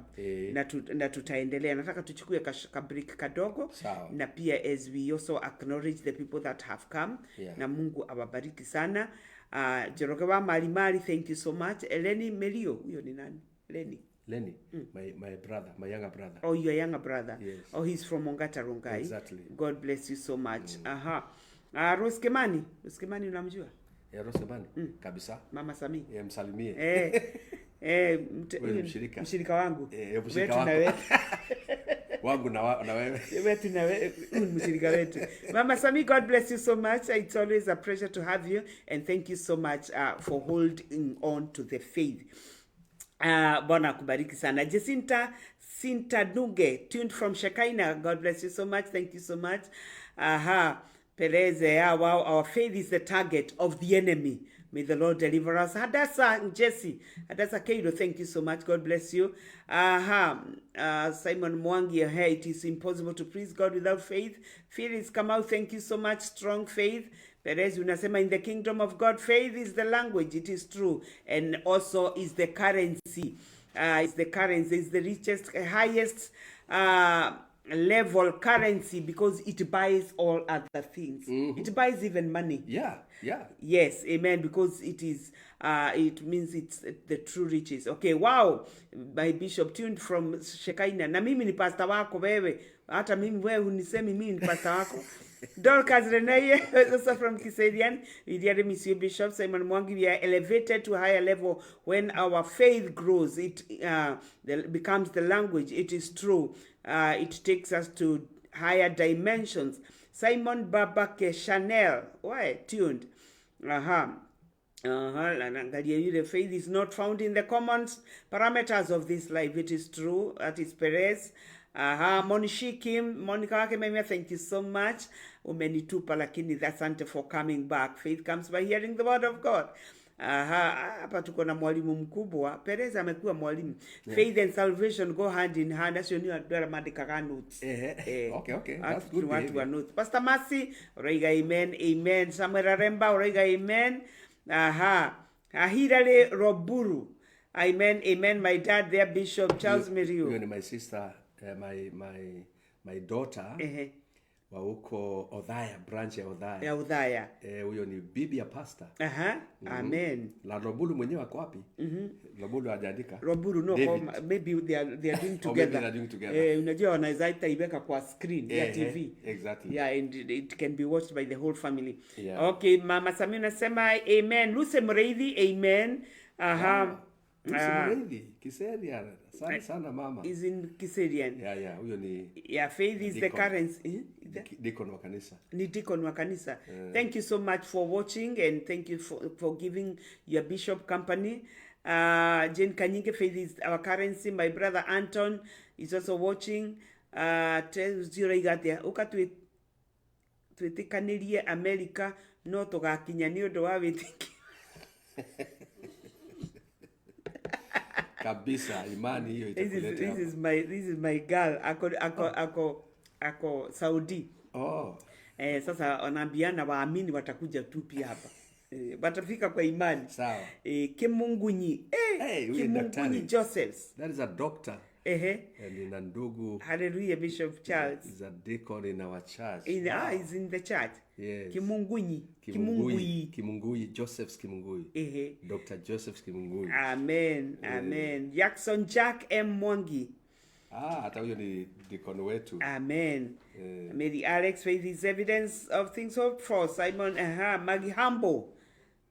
na tutaendelea. Nataka tuchukue ka break kadogo, na pia as we also acknowledge the people that have come, na Mungu awabariki sana. Jorogewa Malimari, thank you so much. Eleni Meliyio, huyo ni nani? Lenny, my brother, my younger brother. Oh, your younger brother. Yes. Oh, he's from Ongata Rongai. Exactly. God bless you so much. Rose Kemani unamjua? Rose Kemani? Kabisa. Mama Sami. Msalimie. Mshirika wangu. Mshirika wangu. Wangu na wewe. Wetu na wewe, mshirika wetu. Mama Sami, God bless you so much. It's always a pleasure to have you, and thank you so much for holding on to the faith. Bwana kubariki sana. Jacinta Nuge, tuned from Shekinah. God bless you so much. Thank you so much. Perez, wow, our faith is the target of the enemy. May the Lord deliver us. Hadassah Jesse, Hadassah Keido, thank you so much. God bless you. Simon Mwangi, it is impossible to please God without faith. Felix Kamau, thank you so much. Strong faith. Perez, unasema in the kingdom of God, faith is the language. It is true. And also is the currency. It's the currency. It's the richest, highest level currency, because it buys all other things. It buys even money. Yes, amen, because it is it means it's the true riches. Okay, wow, my Bishop tuned from Shekinah. Na mimi ni pastor wako wewe. Hata mimi wewe unisemi mimi ni pastor wako. Dorcas Renee, also from Kiserian, dear Monsieur Bishop Simon Mwangi, we are elevated to a higher level when our faith grows. It becomes the language. It is true. It takes us to higher dimensions. Simon Babake Chanel, why tuned? The faith is not found in the common parameters of this life. It is true. That is Perez. Monishi Kim, Monica Akememia, thank you so much. Umenitupa lakini asante for coming back. Faith comes by hearing the word of God. Hapa tuko na mwalimu mkubwa. Perez amekuwa mwalimu. Faith and salvation go hand in hand. That's your new dramatic notes. Okay. That's good. What notes. Pastor Mercy, Orega amen, amen. Samuel Aremba, Orega amen. Ahirale Roburu. Amen, amen. My dad there, Bishop Charles Meliyio. You and my sister, my daughter, wa huko Odhaya, branch ya Odhaya. Ya Odhaya. Huyo ni bibi ya pastor. Amen. La Robulu mwenyewe wako wapi? Robulu hajaandika. Robulu no, maybe they are doing together. Maybe they are doing together. Unajua wanaweza iweka kwa screen ya TV. Exactly. Yeah, and it can be watched by the whole family. Yeah. Okay, Mama Samia nasema amen. Luce Mreithi, amen. Lucy Kiserian. Sana mama. Is in Kiserian. Yeah, huyo ni. Yeah, faith is the currency. Deacon wa kanisa. Ni deacon wa kanisa. Thank you so much for watching and thank you for giving your bishop company. Jane Kanyinge, faith is our currency. My brother Anton is also watching. Twitikanĩrie America no tũgakinya nĩ ũndũ wa wĩtĩkio. Kabisa, imani hiyo itakuleta. This is my girl. Ako Saudi. Sasa wanaambiana waamini watakuja tu pia hapa. Watafika kwa imani. Sawa. Kimungunyi. Kimungunyi Josephs. That is a doctor. And ndugu. Hallelujah, Bishop Charles. Is a deacon in our church. He's in the church. Yes. Kimunguyi. Joseph's Kimungui. Dr. Joseph's Kimungui. Amen. Jackson Jack M. Mwangi. Hata huyo ni deacon wetu. Amen. Mary Alex, faith is evidence of things hoped for. Simon, Maggie Humble.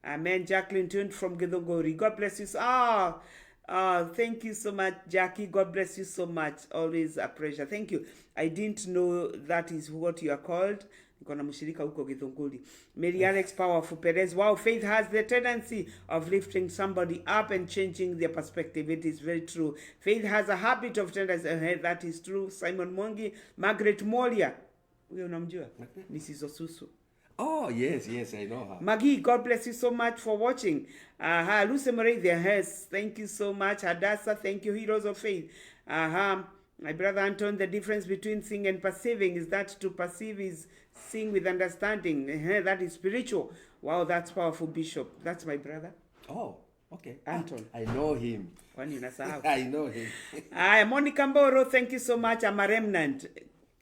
Amen. Jacqueline tuned from Githongori. God bless you. Thank you so much, Jackie. God bless you so much. Always a pleasure. Thank you. I didn't know that is what you are called. Nikona mshirika huko Githongori. Mary Alex Powerful Perez. Wow, faith has the tendency of lifting somebody up and changing their perspective. It is very true. Faith has a habit of tendency. That is true. Simon Mwangi. Margaret Molia. Huyo unamjua? Mrs. Osusu. Oh, yes, I know her. Maggie, God bless you so much for watching. Lucy Marie, thank you so much. Hadassah, thank you, Heroes of Faith. My brother Anton, the difference between seeing and perceiving is that to perceive is seeing with understanding. That is spiritual. Wow, that's powerful, Bishop. That's my brother. Oh, okay. Anton. I know him. I know him. Monica Mboro, thank you so much. I'm a remnant.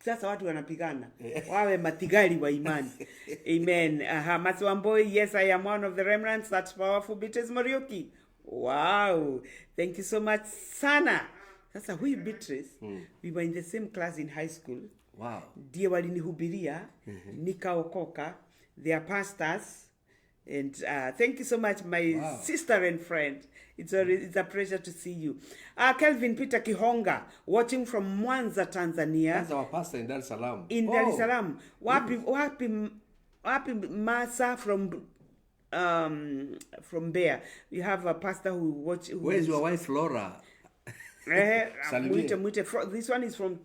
Sasa watu wanapigana. Wawe matigari wa imani. Amen. Masiwamboi, yes, I am one of the remnants. That's powerful. Beatrice Morioki. Wow. Thank you so much. Sana. Sasa huyu Beatrice, we were in the same class in high school. Wow. Ndiye walinihubiria, nikaokoka. They are pastors. And thank you so much, my sister and friend. It's a pleasure to see you. Kelvin Peter Kihonga, watching from Mwanza, Tanzania. That's our pastor in Dar es Salaam. In Dar es Salaam. Wapi Masa from Bear. We have a pastor who watch. Where's your wife, Laura? This one is from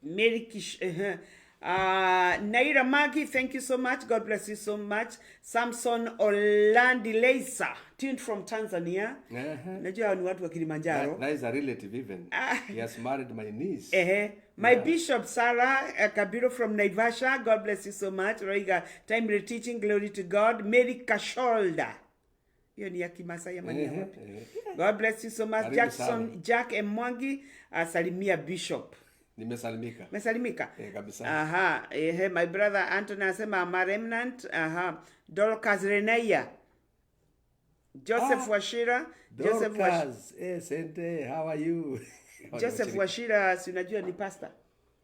Mary Kish. Naira Magi, thank you so much. God bless you so much. Samson Olandileisa, tuned from Tanzania. Najua ni watu wa Kilimanjaro. That is a relative even. He has married my niece. My Bishop Sarah Kabiro from Naivasha. God bless you so much. Roiga, timely teaching, glory to God. Mary Kasholda. Hiyo ni ya Kimasai ama ni wapi? God bless you so much. Jackson Jack M. Mwangi, salimia Bishop. Nimesalimika. Mesalimika? Kabisa. My brother Anthony anasema I'm a remnant. Dorcas Renea. Joseph Washira. Joseph Washira. Sente, how are you? Joseph Washira, si unajua ni pastor?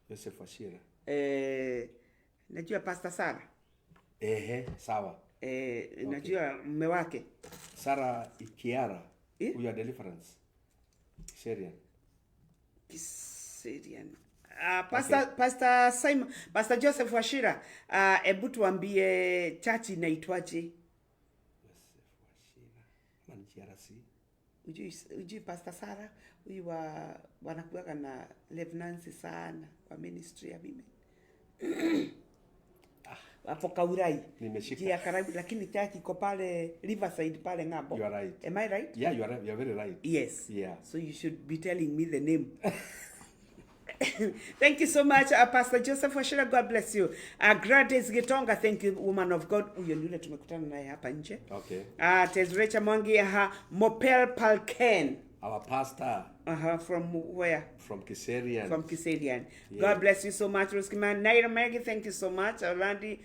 Joseph Washira. Najua Pastor Sara. Sawa. Najua mume wake. Sara Ikiara. Huyo Deliverance. Kiserian. Pastor Simon, Pastor Joseph Washira, hebu tuambie church inaitwaje? Joseph Washira. Ujui Pastor Sara, huyu wanakuwa na Levenance sana kwa ministry ya women. Hapo Kaurai. Nimeshika. Jia karibu, lakini church iko pale Riverside pale ng'ambo. You are right. Am I right? Yeah, you are right. You are very right. Yes. Yeah. So you should be telling me the name. Thank you so much, Pastor Joseph Washira. God bless you. Gladys Gitonga, thank you, woman of God. Huyo yule tumekutana naye hapa nje. Okay. Tezrecha Mwangi, Mopel Palken. Our pastor. From where? From Kiserian. From Kiserian. Yeah. God bless you so much, Ruskiman. Naira Maggie, thank you so much. Orlandi,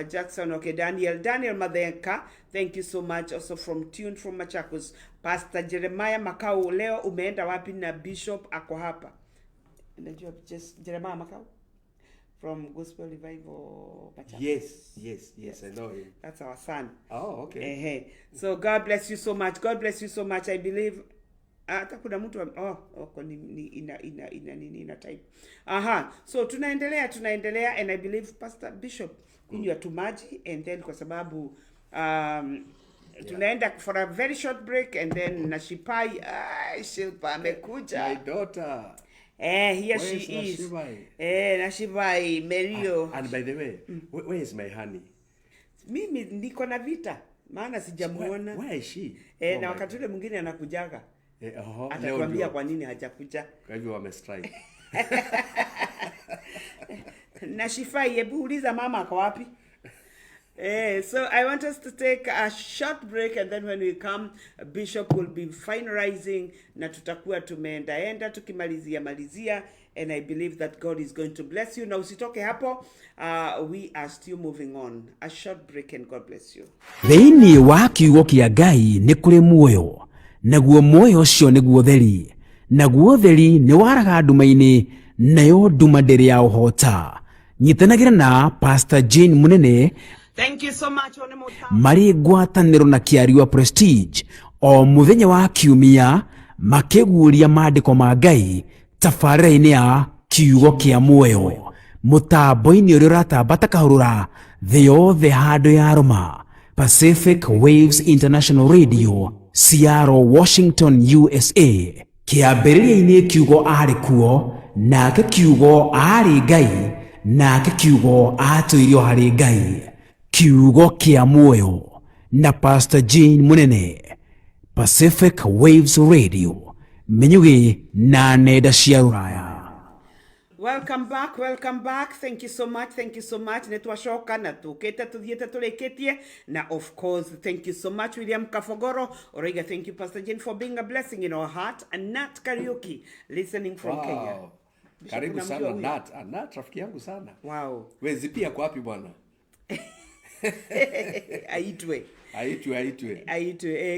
Jackson, okay, Daniel Madenka, thank you so much. Also from Tuned from Machakos. Pastor Jeremiah Makau, leo umeenda wapi na Bishop ako hapa? Unajua just Jeremiah Makau from Gospel Revival Machakos. Yes, I know him. That's our son. Oh, okay. So God bless you so much. God bless you so much. I believe hata kuna mtu ina type. So tunaendelea and I believe Pastor Bishop kunywa tu maji and then kwa sababu tunaenda for a very short break and then Nashipai Shilpa amekuja. My daughter. Here she is. Nashipai Meliyio. And by the way, where is my honey? Mimi niko na vita maana sijamuona. Where is she? Na wakati ule mwingine anakujaga. Atatuambia kwa nini hajakuja. Kwa hivyo wamestrike. Nashifai, hebu uliza mama kwa wapi? So I want us to take a short break and then when we come, Bishop will be finalizing na tutakuwa tumeendaenda tukimalizia and I believe that God is going to bless you. Na usitoke hapo, we are still moving on. A short break and God bless you. Thĩinĩ wa kiugo kĩa Ngai nĩ kũrĩ muoyo, naguo muoyo ũcio nĩguo theri, naguo theri nĩ waraga nduma-inĩ, nayo nduma ndĩrĩ ya ũhota. Nyitanagĩra na Pastor Jane Munene. Thank you so much. Marĩ ngwatanĩro na Kĩariua Prestige o mũthenya wa kiumia makĩguũria maandĩko ma Ngai tabarĩra-inĩ ya kiugo kĩa muoyo. Mũtambo-inĩ ũrĩa ũratambata kahũrũra thĩ yothe handũ ya Roma. Pacific Waves International Radio, Seattle, Washington, USA. Kĩambĩrĩria-inĩ kiugo arĩ kuo, nake kiugo arĩ Ngai, nake kiugo atũirio harĩ Ngai. Kiugo kĩa muoyo na Pastor Jane Munene. Pacific Waves Radio, Menyugi na nenda cia Rũraya. Welcome back. Thank you so much. Netwashoka na tuketa tuthiete tuleketie. Na of course, thank you so much William Kafogoro. Orega, thank you Pastor Jane for being a blessing in our heart. And Nat Karaoke listening from Kenya. Karibu sana Nat. Nat rafiki yangu sana. Wow. Wezi pia kwa wapi bwana? Aitwe.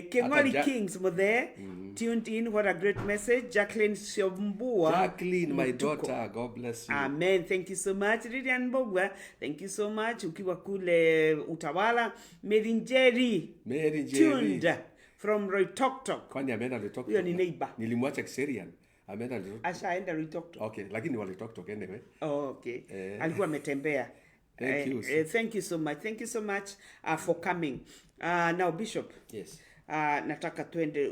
Kengoli Kings were there, tuned in. What a great message. Jacqueline Shombua. Jacqueline, my daughter, God bless you. Amen. Thank you so much. Lilian Bogwa, thank you so much. Ukiwa kule Utawala. Mary Njeri. Tuned from Roitoktok. Kwani ameenda Roitoktok? Huyo ni neighbor. Nilimwacha Kiserian. Ameenda Roitoktok. Ashaenda Roitoktok. Okay, lakini wale Roitoktok anyway. Oh, okay. Alikuwa ametembea. Thank you so much for coming. Now Bishop. Yes. Nataka tuende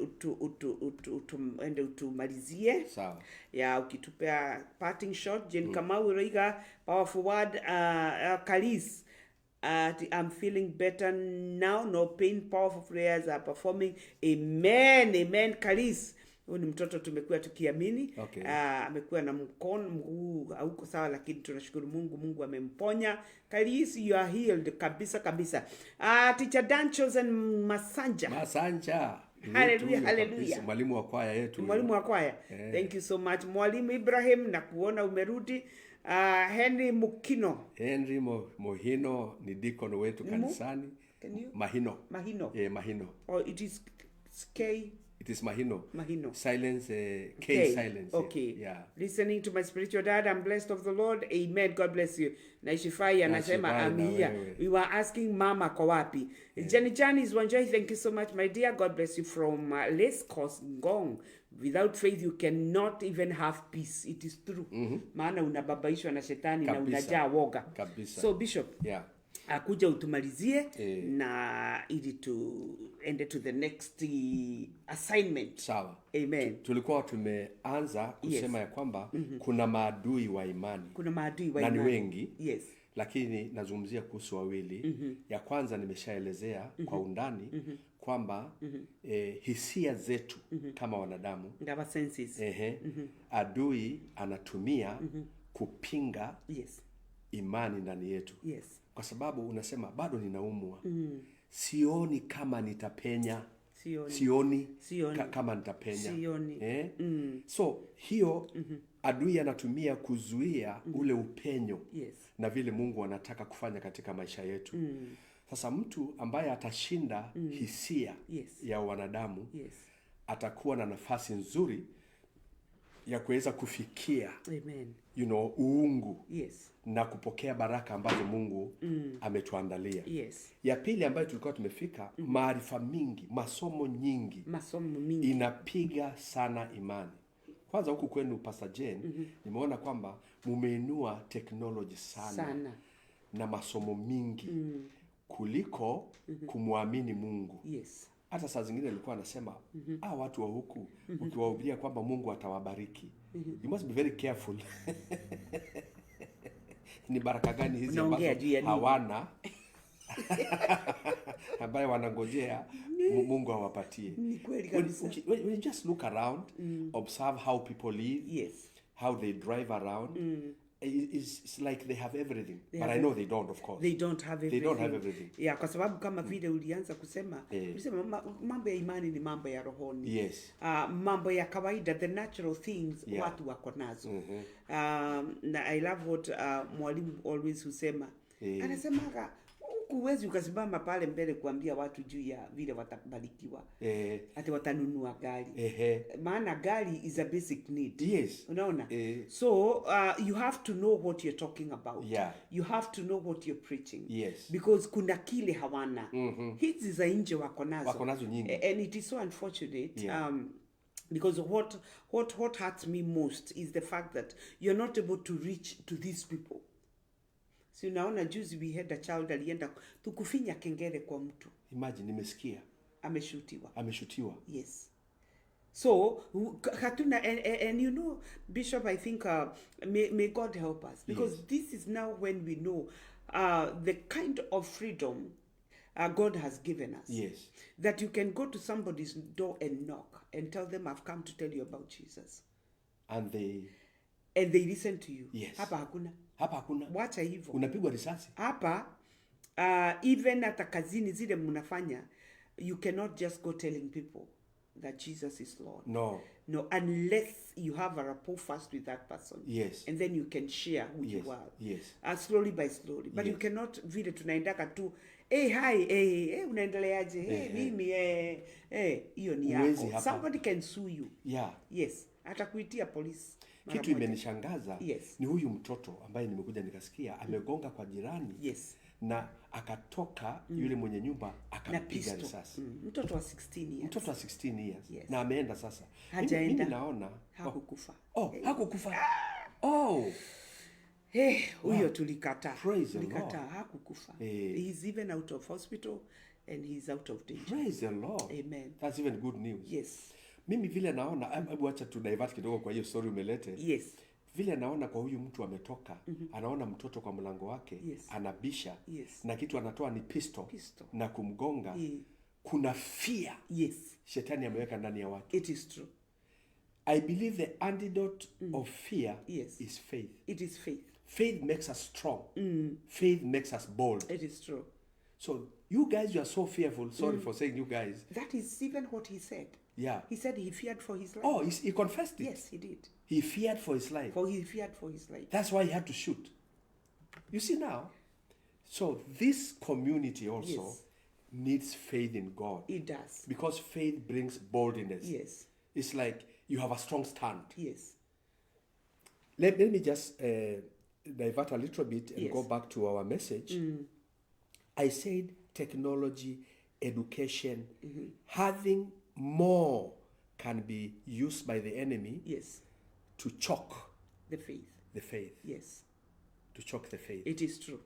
utumalizie. Sawa. Ya ukitupea parting shot. Jane Kamau Roiga, powerful word. Kalis. I'm feeling better now. No pain. Powerful prayers are performing. Amen. Kalis. Huyu ni mtoto tumekuwa tukiamini. Okay. Amekuwa na mguu hauko sawa lakini tunashukuru Mungu amemponya. Kalisi, you are healed kabisa. Teacher Danchos and Masanja. Hallelujah. Mwalimu wa kwaya yetu. Thank you so much. Mwalimu Ibrahim, na kuona umerudi. Henry Mohino ni deacon wetu kanisani. Can you? Mahino. Mahino. Yeah, Mahino. Or it is K. It is Mahino. Mahino. Silence, K silence. Okay. Yeah. Listening to my spiritual dad, I'm blessed of the Lord. Amen. God bless you. Naishifai anasema I'm here. We were asking mama kwa wapi. Yeah. Jenny Janice Wanjoi, thank you so much, my dear. God bless you from Les Kos Ngong. Without faith you cannot even have peace. It is true. Maana unababaishwa na shetani na unajaa woga. Kabisa. So Bishop. Yeah. Akuja utumalizie na ili tuende to the next assignment. Sawa. Amen. Tulikuwa tumeanza kusema ya kwamba kuna maadui wa imani. Kuna maadui wa imani. Na ni wengi. Yes. Lakini nazungumzia kuhusu wawili. Ya kwanza nimeshaelezea kwa undani kwamba hisia zetu kama wanadamu. Our senses. Adui anatumia kupinga imani ndani yetu. Yes. Kwa sababu unasema bado ninaumwa. Sioni kama nitapenya. Sioni. Kama nitapenya. Sioni. So hiyo adui anatumia kuzuia ule upenyo na vile Mungu anataka kufanya katika maisha yetu. Sasa mtu ambaye atashinda hisia ya wanadamu atakuwa na nafasi nzuri ya kuweza kufikia uungu na kupokea baraka ambazo Mungu ametuandalia. Ya pili ambayo tulikuwa tumefika, maarifa mingi, masomo mingi inapiga sana imani. Kwanza huku kwenu Pastor Jane, nimeona kwamba mumeinua technology sana. Na masomo mingi kuliko kumwamini Mungu. Hata saa zingine nilikuwa nasema watu wa huku ukiwahubiria kwamba Mungu atawabariki. You must be very careful. Ni baraka gani hizi ambazo hawana ambayo wanangojea Mungu awapatie? Ni kweli kabisa. When you just look around, observe how people live, how they drive around, it's like they have everything. But I know they don't, of course. They don't have everything. They don't have everything. Yeah, kwa sababu kama vile ulianza kusema, mambo ya imani ni mambo ya rohoni. Yes. Mambo ya kawaida, the natural things, watu wako nazo. Na I love what mwalimu always husema. Anasemaga, huwezi ukasimama pale mbele kuambia watu juu ya vile watabarikiwa. Ati watanunua gari. Maana gari is a basic need. Yes. Unaona? So you have to know what you're talking about. Yeah. You have to know what you're preaching. Yes. Because kuna kile hawana. Hizi za nje wako nazo. Wako nazo nyingi. And it is so unfortunate. Because what hurts me most is the fact that you're not able to reach to these people. Si unaona juzi we had a child alienda tukufinya kengele kwa mtu. Imagine, nimesikia. Ameshutiwa. Yes. So hatuna and you know Bishop, I think may God help us because this is now when we know the kind of freedom God has given us. Yes. That you can go to somebody's door and knock and tell them I've come to tell you about Jesus. And they listen to you. Yes. Hapa hakuna. Wacha hivyo. Unapigwa risasi. Hapa even hata kazini zile mnafanya, you cannot just go telling people that Jesus is Lord. No, unless you have a rapport first with that person. Yes. And then you can share who you are. Yes. Slowly by slowly. But you cannot vile tunaendaka tu, hi, unaendeleaje? Mimi, hiyo ni yako. Somebody can sue you. Yeah. Yes. Atakuitia polisi. Kitu imenishangaza ni huyu mtoto ambaye nimekuja nikasikia amegonga kwa jirani. Yes. Na akatoka yule mwenye nyumba akampiga risasi. Mtoto wa 16 years. Yes. Na ameenda sasa. Hajaenda. Mimi naona hakukufa. Hakukufa. Huyo tulikataa. Hakukufa. He's even out of hospital and he's out of danger. Praise the Lord. Amen. That's even good news. Yes. Mimi vile naona, hebu acha tu divert kidogo kwa hiyo story umelete. Yes. Vile naona kwa huyu mtu ametoka, anaona mtoto kwa mlango wake, anabisha, na kitu anatoa ni pistol. Na kumgonga. Kuna fear. Yes. Shetani ameweka ndani ya watu. It is true. I believe the antidote of fear is faith. It is faith. Faith makes us strong. Faith makes us bold. It is true. So you guys, you are so fearful. Sorry for saying you guys. That is even what he said. Yeah. He said he feared for his life. Oh, he confessed it. Yes, he did. He feared for his life. He feared for his life. That's why he had to shoot. You see now? So this community also needs faith in God. It does. Because faith brings boldness. Yes. It's like you have a strong stand. Yes. Let me just divert a little bit and go back to our message. I said technology, education, having more can be used by the enemy to choke the faith. The faith. Yes. To choke the faith. It is true.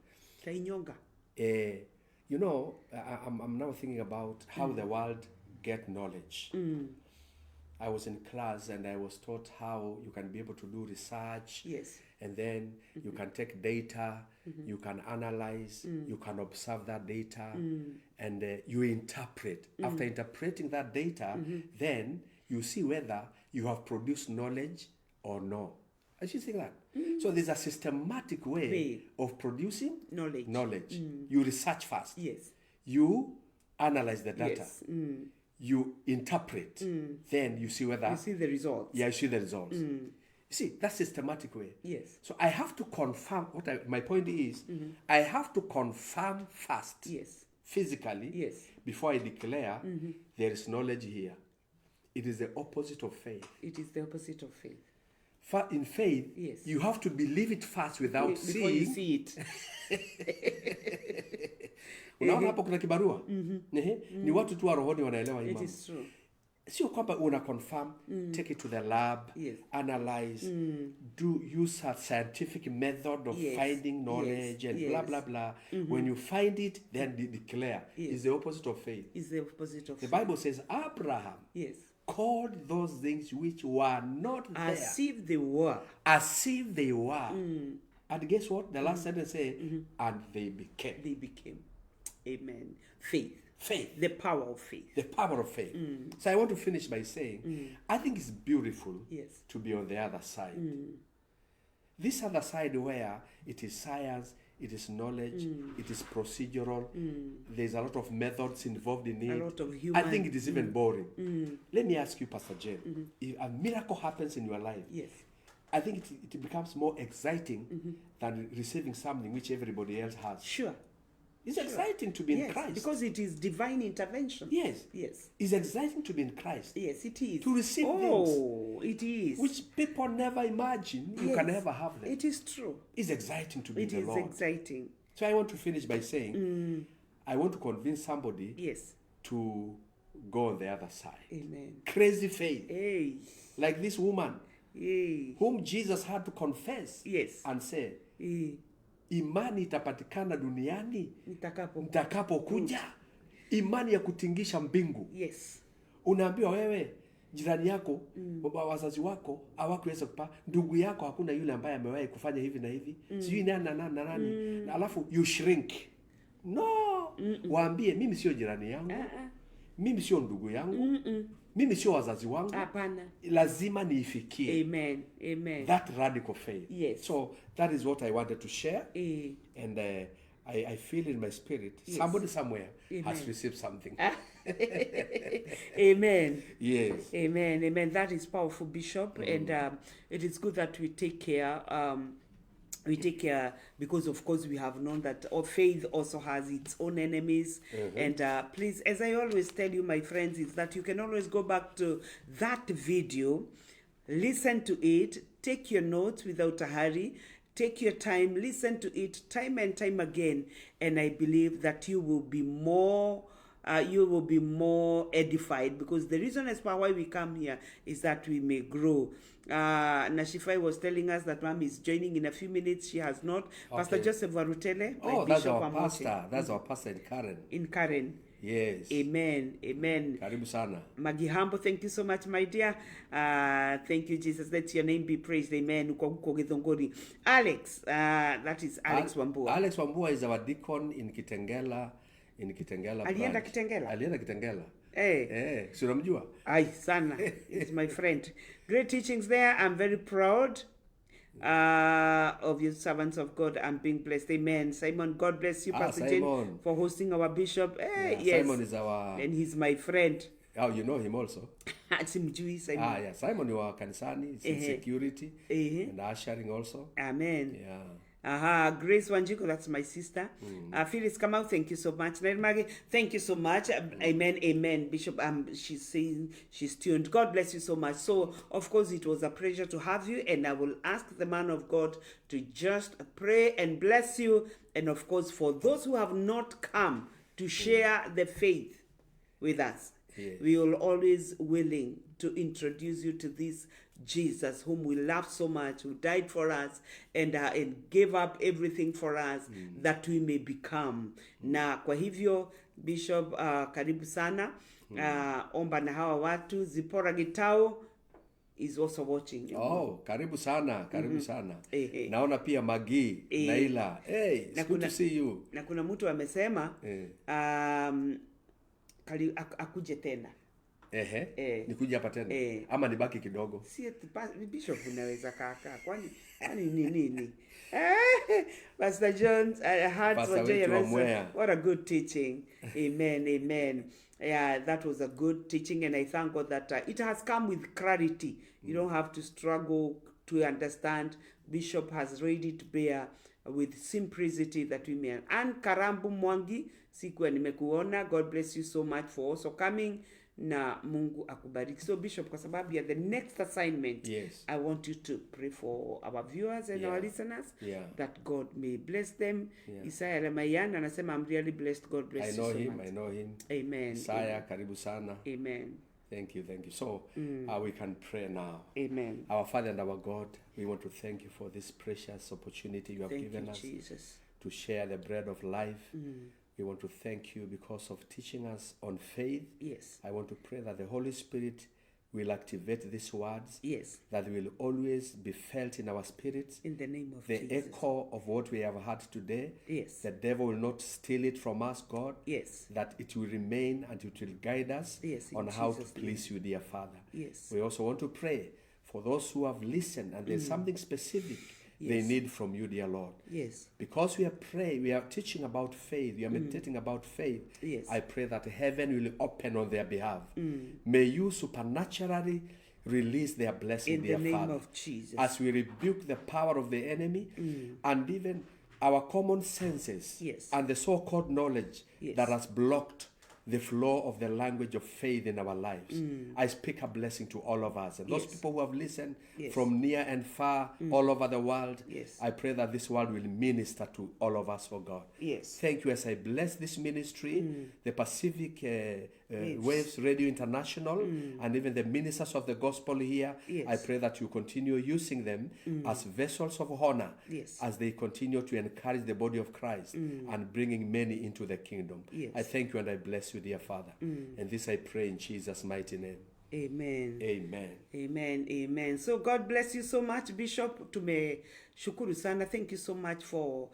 You know, I'm now thinking about how the world get knowledge. I was in class and I was taught how you can be able to do research. Yes. And then you can take data, you can analyze, you can observe that data, and you interpret. After interpreting that data, then you see whether you have produced knowledge or no. I should think that. So there's a systematic way of producing knowledge. You research first. Yes. You analyze the data. Yes. You interpret. Then you see whether... You see the results. Yeah, you see the results. You see, that's systematic way. Yes. So I have to confirm, my point is, I have to confirm first, physically, before I declare there is knowledge here. It is the opposite of faith. It is the opposite of faith. In faith, you have to believe it first without seeing. Before you see it. Unaona hapo kuna kibarua? Ni watu tu wa rohoni wanaelewa hii mambo. It is true. Sio kwamba una confirm, take it to the lab, analyze, use a scientific method of finding knowledge and blah, blah, blah. When you find it, then declare. It's the opposite of faith. It's the opposite of faith. The Bible says Abraham called those things which were not there. As if they were. As if they were. And guess what? The last sentence says, and they became. They became. Amen. Faith. Faith. The power of faith. The power of faith. So I want to finish by saying, I think it's beautiful to be on the other side. This other side where it is science, it is knowledge, it is procedural, there's a lot of methods involved in it. A lot of human. I think it is even boring. Let me ask you, Pastor Jen, if a miracle happens in your life, I think it becomes more exciting than receiving something which everybody else has. Sure. It's exciting to be in Christ. Because it is divine intervention. Yes. It's exciting to be in Christ. Yes, it is. To receive things. Oh, it is. Which people never imagine you can ever have them. It is true. It's exciting to be in the Lord. It is exciting. So I want to finish by saying, I want to convince somebody to go on the other side. Amen. Crazy faith. Hey. Like this woman whom Jesus had to confess and say, imani itapatikana duniani nitakapokuja. Imani ya kutingisha mbingu. Unaambiwa wewe jirani yako, wazazi wako hawakuweza kupa, ndugu yako hakuna yule ambaye amewahi kufanya hivi na hivi. Sijui nani na nani. Na alafu you shrink. No. Waambie mimi sio jirani yangu. Mimi sio ndugu yangu. Mimi sio wazazi wangu. Hapana. Lazima niifikie. Amen. Amen. That radical faith. So that is what I wanted to share. And I feel in my spirit, somebody somewhere has received something. Amen. Yes. Amen. Amen. That is powerful, Bishop. And it is good that we take care. We take care because, of course, we have known that our faith also has its own enemies. And please, as I always tell you, my friends, is that you can always go back to that video, listen to it, take your notes without a hurry, take your time, listen to it time and time again, and I believe that you will be more edified, because the reason as to why we come here is that we may grow. Nashifai was telling us that Mom is joining in a few minutes. She has not. Pastor Joseph Warutele. Oh, that's our pastor. That's our pastor in Karen. In Karen. Yes. Amen. Amen. Karibu sana. Magihambo, thank you so much, my dear. Thank you, Jesus. Let your name be praised. Amen. Alex, that is Alex Wambua. Alex Wambua is our deacon in Kitengela. Alienda Kitengela. Si unamjua? Ai sana. It's my friend. Great teachings there. I'm very proud of you servants of God. I'm being blessed. Amen. Simon, God bless you, Pastor Jane, for hosting our bishop. Yes. Simon is our... And he's my friend. Oh, you know him also? Simjui Simon. Yeah. Simon, you are kanisani, it's in security and ushering also. Amen. Yeah. Grace Wanjiko, that's my sister. Phyllis Kamau, thank you so much. Maggie, thank you so much. Amen, amen. Bishop, she's saying she's tuned. God bless you so much. So, of course, it was a pleasure to have you, and I will ask the man of God to just pray and bless you. And of course, for those who have not come to share the faith with us, we will always willing to introduce you to this Jesus whom we love so much, who died for us and gave up everything for us that we may become. Na kwa hivyo Bishop, karibu sana. Omba na hawa watu. Zipora Gitao is also watching. Karibu sana, karibu sana. Naona pia Magi, Naila. It's good to see you. Na kuna mtu amesema akuje tena. Nikuja hapa tena. Ama nibaki kidogo. Si Bishop unaweza kaka. Kwani nini? Pastor Jones, I heard what a good teaching. Amen, amen. Yeah, that was a good teaching, and I thank God that it has come with clarity. You don't have to struggle to understand. Bishop has laid it bare with simplicity that we may. And Karambu Mwangi, sikuwa nimekuona. God bless you so much for also coming. Na Mungu akubariki. So Bishop, kwa sababu ya the next assignment, I want you to pray for our viewers and our listeners, that God may bless them. Isaiah Ramayan anasema, I'm really blessed. God bless you so much. I know him. Amen. Isaiah, karibu sana. Amen. Thank you. So we can pray now. Amen. Our Father and our God, we want to thank you for this precious opportunity you have given us, Jesus, to share the bread of life. We want to thank you because of teaching us on faith. Yes. I want to pray that the Holy Spirit will activate these words. Yes. That will always be felt in our spirits. In the name of Jesus. The echo of what we have heard today. Yes. The devil will not steal it from us, God. Yes. That it will remain and it will guide us on how to please you, dear Father. Yes. We also want to pray for those who have listened and there's something specific they need from you, dear Lord. Yes. Because we are teaching about faith, we are meditating about faith. Yes. I pray that heaven will open on their behalf. May you supernaturally release their blessing, dear Father. In the name of Jesus. As we rebuke the power of the enemy and even our common senses and the so-called knowledge that has blocked the flow of the language of faith in our lives. I speak a blessing to all of us. And those people who have listened from near and far, all over the world, I pray that this word will minister to all of us, oh God. Yes. Thank you as I bless this ministry, the Pacific Waves Radio International, and even the ministers of the gospel here. I pray that you continue using them as vessels of honor as they continue to encourage the body of Christ and bringing many into the kingdom. I thank you and I bless you, dear Father. And this I pray in Jesus' mighty name. Amen. Amen. Amen. Amen. So God bless you so much, Bishop. Tumeshukuru sana. Thank you so much for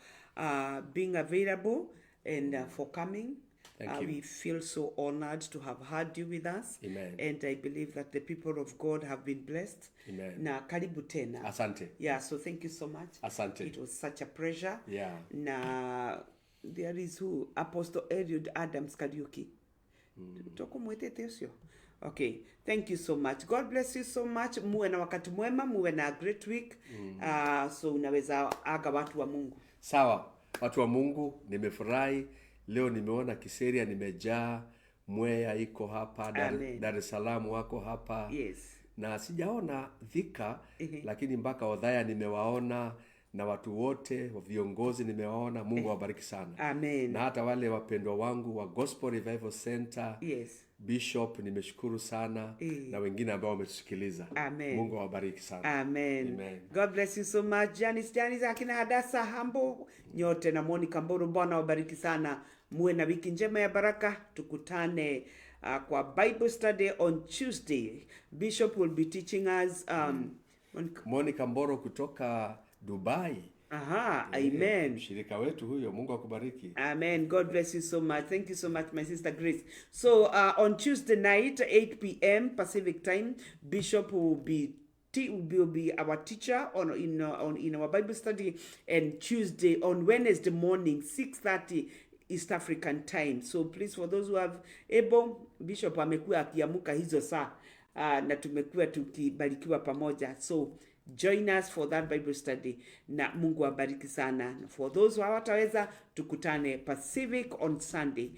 being available and for coming. Thank you. We feel so honored to have had you with us. Amen. And I believe that the people of God have been blessed. Amen. Na karibu tena. Asante. Yeah, so thank you so much. Asante. It was such a pleasure. Yeah. Na there is who? Apostle Eliud Adams Kariuki. Toko mwetete usio. Okay, thank you so much. God bless you so much. Muwe na wakati mwema, muwe na great week. So unaweza aga watu wa Mungu. Sawa, watu wa Mungu, nimefurahi. Leo nimeona Kiseria nimejaa, Mwea iko hapa, Dar es Salaam wako hapa. Yes. Na sijaona Thika, lakini mpaka Odhaya nimewaona, na watu wote viongozi nimewaona. Mungu awabariki sana. Amen. Na hata wale wapendwa wangu wa Gospel Revival Center, Bishop nimeshukuru sana, na wengine ambao wametusikiliza. Mungu awabariki sana. Amen. Amen. God bless you so much. Janice akina Hadasa Hambo nyote na Monica Mburu, Bwana wabariki sana. Muwe na wiki njema ya baraka. Tukutane kwa Bible study on Tuesday. Bishop will be teaching us Monica Mboro kutoka Dubai. Amen. Mshirika wetu huyo, Mungu akubariki. Amen. God bless you so much. Thank you so much, my sister Grace. So on Tuesday night, 8 p.m. Pacific time, Bishop will be our teacher in our Bible study, and on Wednesday morning, 6:30 East African time. So please, for those who have able, Bishop amekuwa akiamuka hizo saa na tumekuwa tukibarikiwa pamoja. So join us for that Bible study, na Mungu abariki sana. For those who hawataweza, tukutane Pacific on Sunday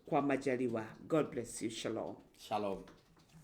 kwa majaliwa. God bless you. Shalom. Shalom.